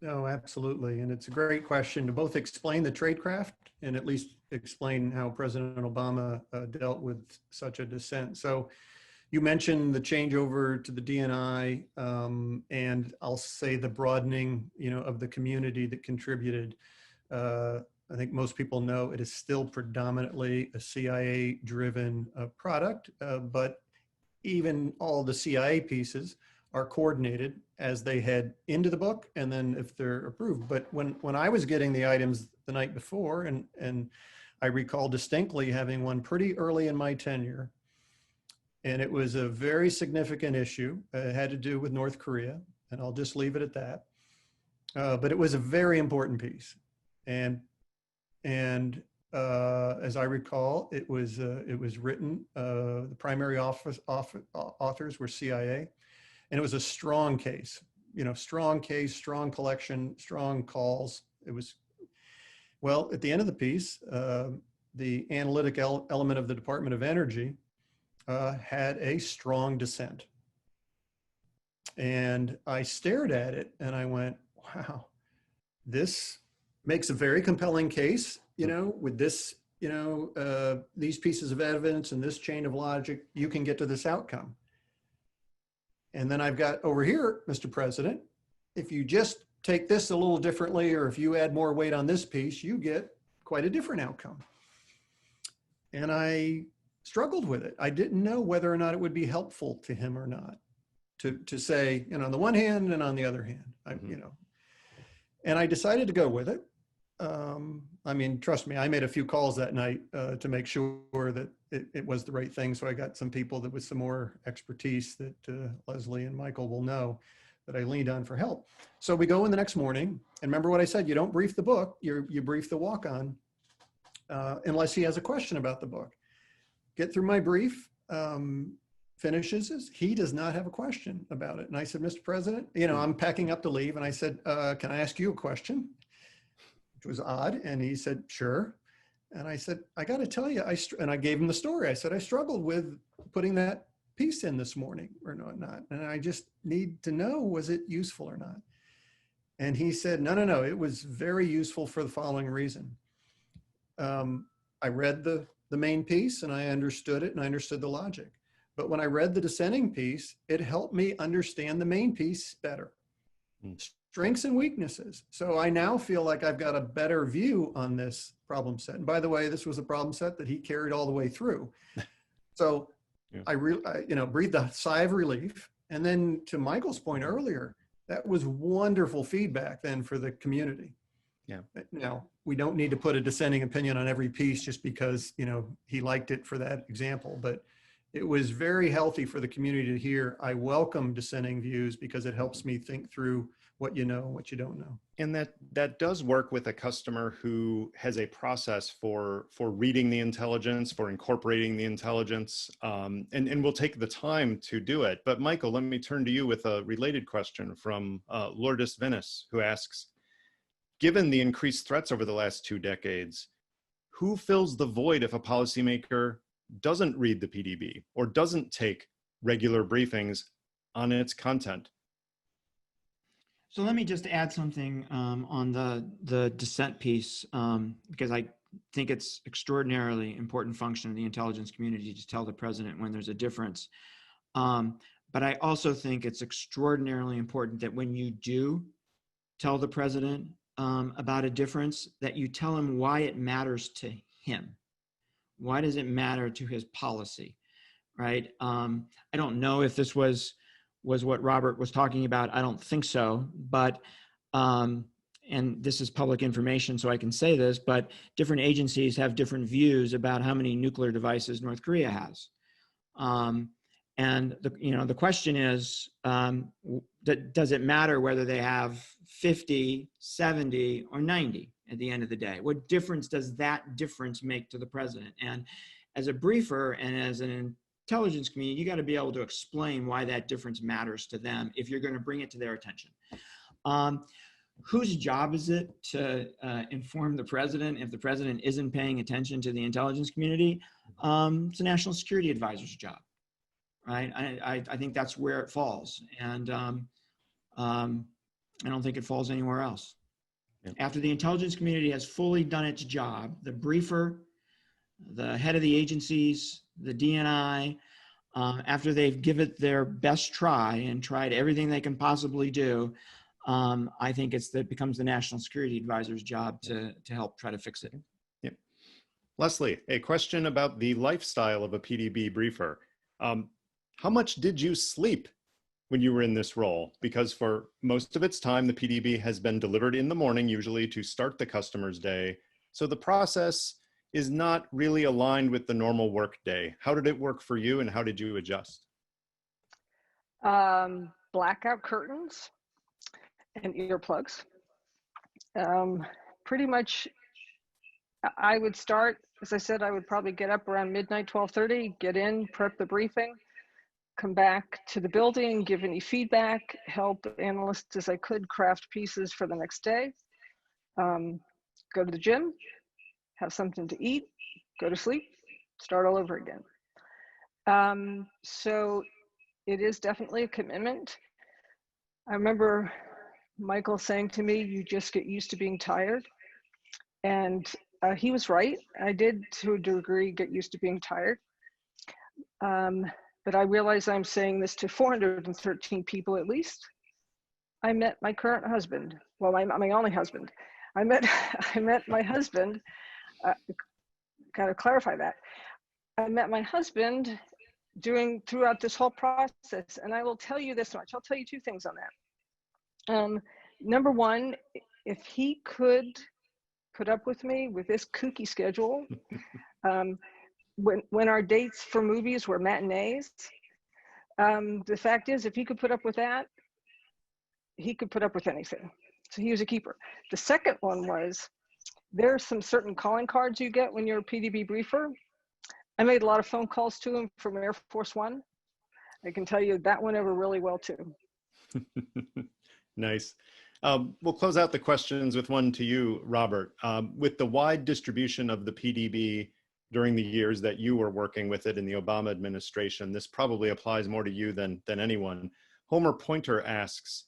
No, absolutely. And it's a great question to both explain the tradecraft and at least explain how President Obama dealt with such a dissent. So you mentioned the changeover to the DNI, and I'll say the broadening, you know, of the community that contributed. I think most people know it is still predominantly a CIA-driven product, but even all the CIA pieces are coordinated as they head into the book, and then if they're approved. But when I was getting the items the night before, and I recall distinctly having one pretty early in my tenure, and it was a very significant issue. It had to do with North Korea, and I'll just leave it at that. But it was a very important piece, and as I recall, it was written. The primary authors were CIA. And it was a strong case, you know, strong case, strong collection, strong calls. It was, well, at the end of the piece, the analytic element of the Department of Energy had a strong dissent. And I stared at it and I went, wow, this makes a very compelling case, you know, with this, you know, these pieces of evidence and this chain of logic, you can get to this outcome. And then I've got over here, Mr. President, if you just take this a little differently, or if you add more weight on this piece, you get quite a different outcome. And I struggled with it. I didn't know whether or not it would be helpful to him or not to say, you know, on the one hand and on the other hand, you know, and I decided to go with it. I mean, trust me, I made a few calls that night to make sure that it was the right thing. So I got some people that with some more expertise that Leslie and Michael will know that I leaned on for help. So we go in the next morning, and remember what I said, you don't brief the book, you brief the walk-on. unless he has a question about the book. Get through my brief, finishes this. He does not have a question about it. And I said, Mr. President, I'm packing up to leave. And I said, can I ask you a question? Which was odd. And he said, sure. And I said, I got to tell you, and I gave him the story. I said, I struggled with putting that piece in this morning or not. And I just need to know, was it useful or not? And he said, no, it was very useful for the following reason. I read the main piece and I understood it and I understood the logic. But when I read the dissenting piece, it helped me understand the main piece better. Strengths and weaknesses. So I now feel like I've got a better view on this problem set. And by the way, this was a problem set that he carried all the way through. So yeah. I breathed a sigh of relief. And then to Michael's point earlier, that was wonderful feedback then for the community. Yeah. Now, we don't need to put a dissenting opinion on every piece just because, he liked it for that example, but it was very healthy for the community to hear. I welcome dissenting views because it helps me think through what you know and what you don't know. And that does work with a customer who has a process for reading the intelligence, for incorporating the intelligence, and will take the time to do it. But Michael, let me turn to you with a related question from Lourdes Venice, who asks, given the increased threats over the last 2 decades, who fills the void if a policymaker doesn't read the PDB or doesn't take regular briefings on its content? So let me just add something on the dissent piece, because I think it's extraordinarily important function of the intelligence community to tell the president when there's a difference. But I also think it's extraordinarily important that when you do tell the president about a difference, that you tell him why it matters to him. Why does it matter to his policy, right? I don't know if this was what Robert was talking about. I don't think so, but, and this is public information, so I can say this, but different agencies have different views about how many nuclear devices North Korea has. And the question is, does it matter whether they have 50, 70, or 90 at the end of the day? What difference does that difference make to the president? And as a briefer and as an intelligence community, you got to be able to explain why that difference matters to them if you're going to bring it to their attention. Whose job is it to inform the president if the president isn't paying attention to the intelligence community? It's a national security advisor's job, right? I think that's where it falls. And I don't think it falls anywhere else. Yeah. After the intelligence community has fully done its job, the briefer, the head of the agencies, the DNI, after they've given it their best try and tried everything they can possibly do, I think it becomes the national security advisor's job to help try to fix it. Yeah. Leslie, a question about the lifestyle of a PDB briefer. How much did you sleep when you were in this role? Because for most of its time, the PDB has been delivered in the morning, usually to start the customer's day. So the process is not really aligned with the normal work day. How did it work for you and how did you adjust? Blackout curtains and earplugs. Pretty much, I would start, as I said, I would probably get up around midnight, 12:30, get in, prep the briefing, come back to the building, give any feedback, help analysts as I could craft pieces for the next day, go to the gym, have something to eat, go to sleep, start all over again. So it is definitely a commitment. I remember Michael saying to me, you just get used to being tired. And he was right. I did, to a degree, get used to being tired. But I realize I'm saying this to 413 people at least. I met my current husband. Well, my only husband. I met my husband. Got to clarify that. I met my husband throughout this whole process, and I will tell you this much. I'll tell you 2 things on that. Number one, if he could put up with me with this kooky schedule, when our dates for movies were matinees, the fact is, if he could put up with that, he could put up with anything. So he was a keeper. The second one was, There's some certain calling cards you get when you're a PDB briefer. I made a lot of phone calls to him from Air Force One. I can tell you that went over really well too. Nice. We'll close out the questions with one to you, Robert. With the wide distribution of the PDB during the years that you were working with it in the Obama administration, this probably applies more to you than anyone. Homer Pointer asks,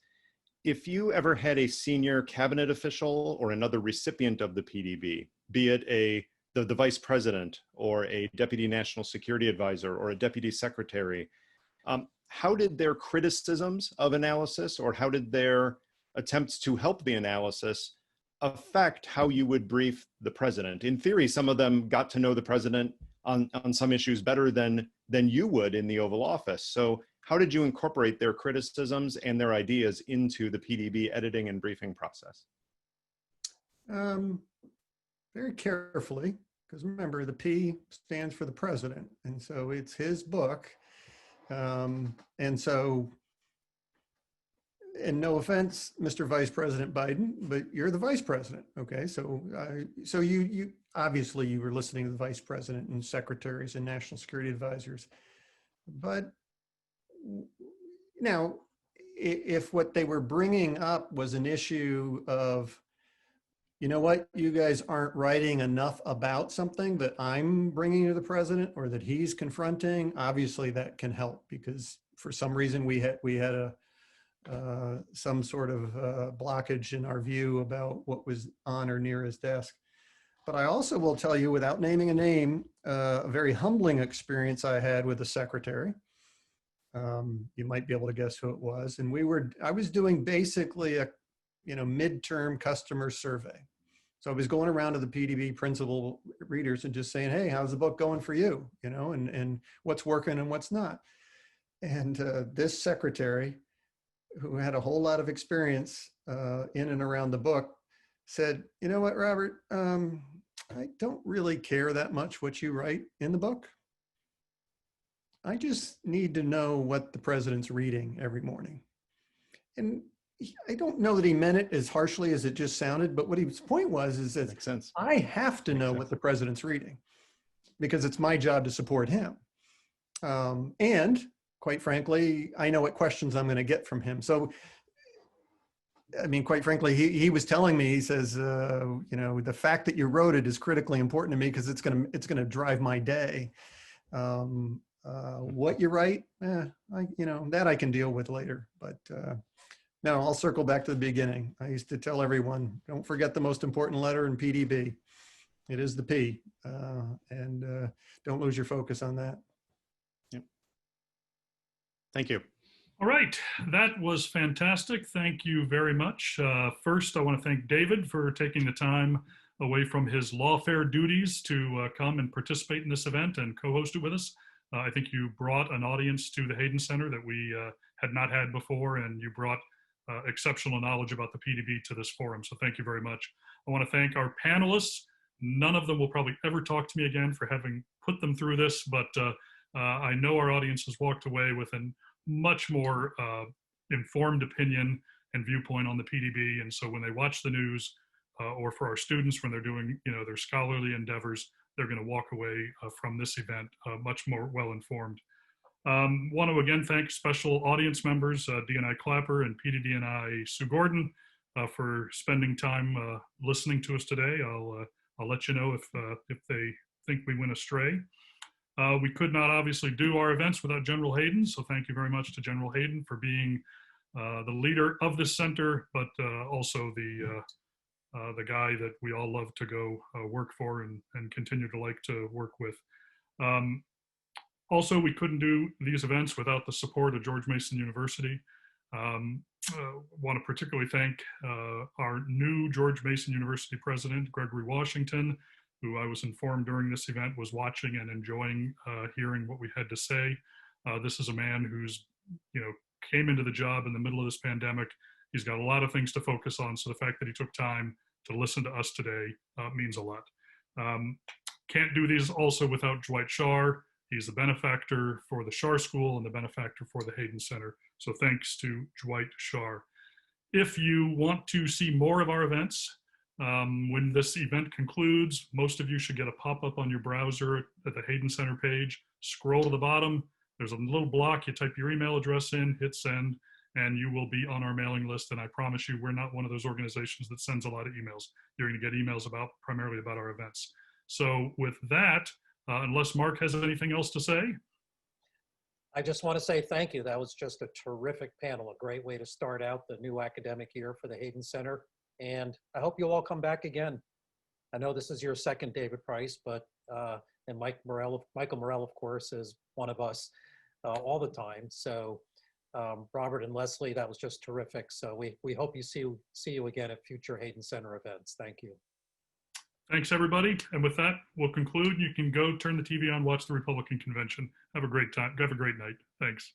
if you ever had a senior cabinet official or another recipient of the PDB, be it the vice president or a deputy national security advisor or a deputy secretary, how did their criticisms of analysis or how did their attempts to help the analysis affect how you would brief the president? In theory, some of them got to know the president on some issues better than you would in the Oval Office. So how did you incorporate their criticisms and their ideas into the PDB editing and briefing process? Very carefully, because remember, the P stands for the president. And so it's his book. And so, and no offense, Mr. Vice President Biden, but you're the vice president. Okay. So, so you obviously you were listening to the vice president and secretaries and national security advisors, but now if what they were bringing up was an issue of, you know what, you guys aren't writing enough about something that I'm bringing to the president or that he's confronting, obviously that can help, because for some reason we had some sort of blockage in our view about what was on or near his desk. But I also will tell you, without naming a name, a very humbling experience I had with a secretary. You might be able to guess who it was. And I was doing basically a midterm customer survey. So I was going around to the PDB principal readers and just saying, hey, how's the book going for you? And what's working and what's not. And this secretary, who had a whole lot of experience in and around the book, said, you know what, Robert, I don't really care that much what you write in the book. I just need to know what the president's reading every morning. And I don't know that he meant it as harshly as it just sounded, but what his point was is that Makes sense. I have to know what the president's reading because it's my job to support him. And quite frankly, I know what questions I'm going to get from him. So, I mean, quite frankly, he was telling me, he says, the fact that you wrote it is critically important to me because it's going to drive my day. What you write, that I can deal with later. But no, I'll circle back to the beginning. I used to tell everyone, don't forget the most important letter in PDB. It is the P, and don't lose your focus on that. Yep. Thank you. All right, that was fantastic. Thank you very much. First, I want to thank David for taking the time away from his lawfare duties to come and participate in this event and co-host it with us. I think you brought an audience to the Hayden Center that we had not had before, and you brought exceptional knowledge about the PDB to this forum, so thank you very much. I want to thank our panelists. None of them will probably ever talk to me again for having put them through this, but I know our audience has walked away with a much more informed opinion and viewpoint on the PDB, and so when they watch the news, or for our students when they're doing their scholarly endeavors, they're going to walk away from this event much more well-informed. Want to again thank special audience members, DNI Clapper and PDDNI Sue Gordon, for spending time listening to us today. I'll let you know if they think we went astray. We could not obviously do our events without General Hayden, so thank you very much to General Hayden for being the leader of this center, but also the guy that we all love to go work for and continue to like to work with. Also, we couldn't do these events without the support of George Mason University. Want to particularly thank our new George Mason University president, Gregory Washington, who I was informed during this event was watching and enjoying hearing what we had to say. This is a man who's, came into the job in the middle of this pandemic. He's got a lot of things to focus on, so the fact that he took time to listen to us today means a lot. Can't do these also without Dwight Schar. He's the benefactor for the Schar School and the benefactor for the Hayden Center. So thanks to Dwight Schar. If you want to see more of our events, When this event concludes, most of you should get a pop-up on your browser at the Hayden Center page. Scroll to the bottom. There's a little block. You type your email address in, hit send, and you will be on our mailing list. And I promise you, we're not one of those organizations that sends a lot of emails. You're going to get emails primarily about our events. So with that, unless Mark has anything else to say. I just want to say thank you. That was just a terrific panel, a great way to start out the new academic year for the Hayden Center. And I hope you'll all come back again. I know this is your second David Priess, but and Michael Morell, of course, is one of us all the time. So Robert and Leslie, that was just terrific. So we hope you see you again at future Hayden Center events. Thank you. Thanks, everybody. And with that, we'll conclude. You can go turn the TV on, watch the Republican convention. Have a great time. Have a great night. Thanks.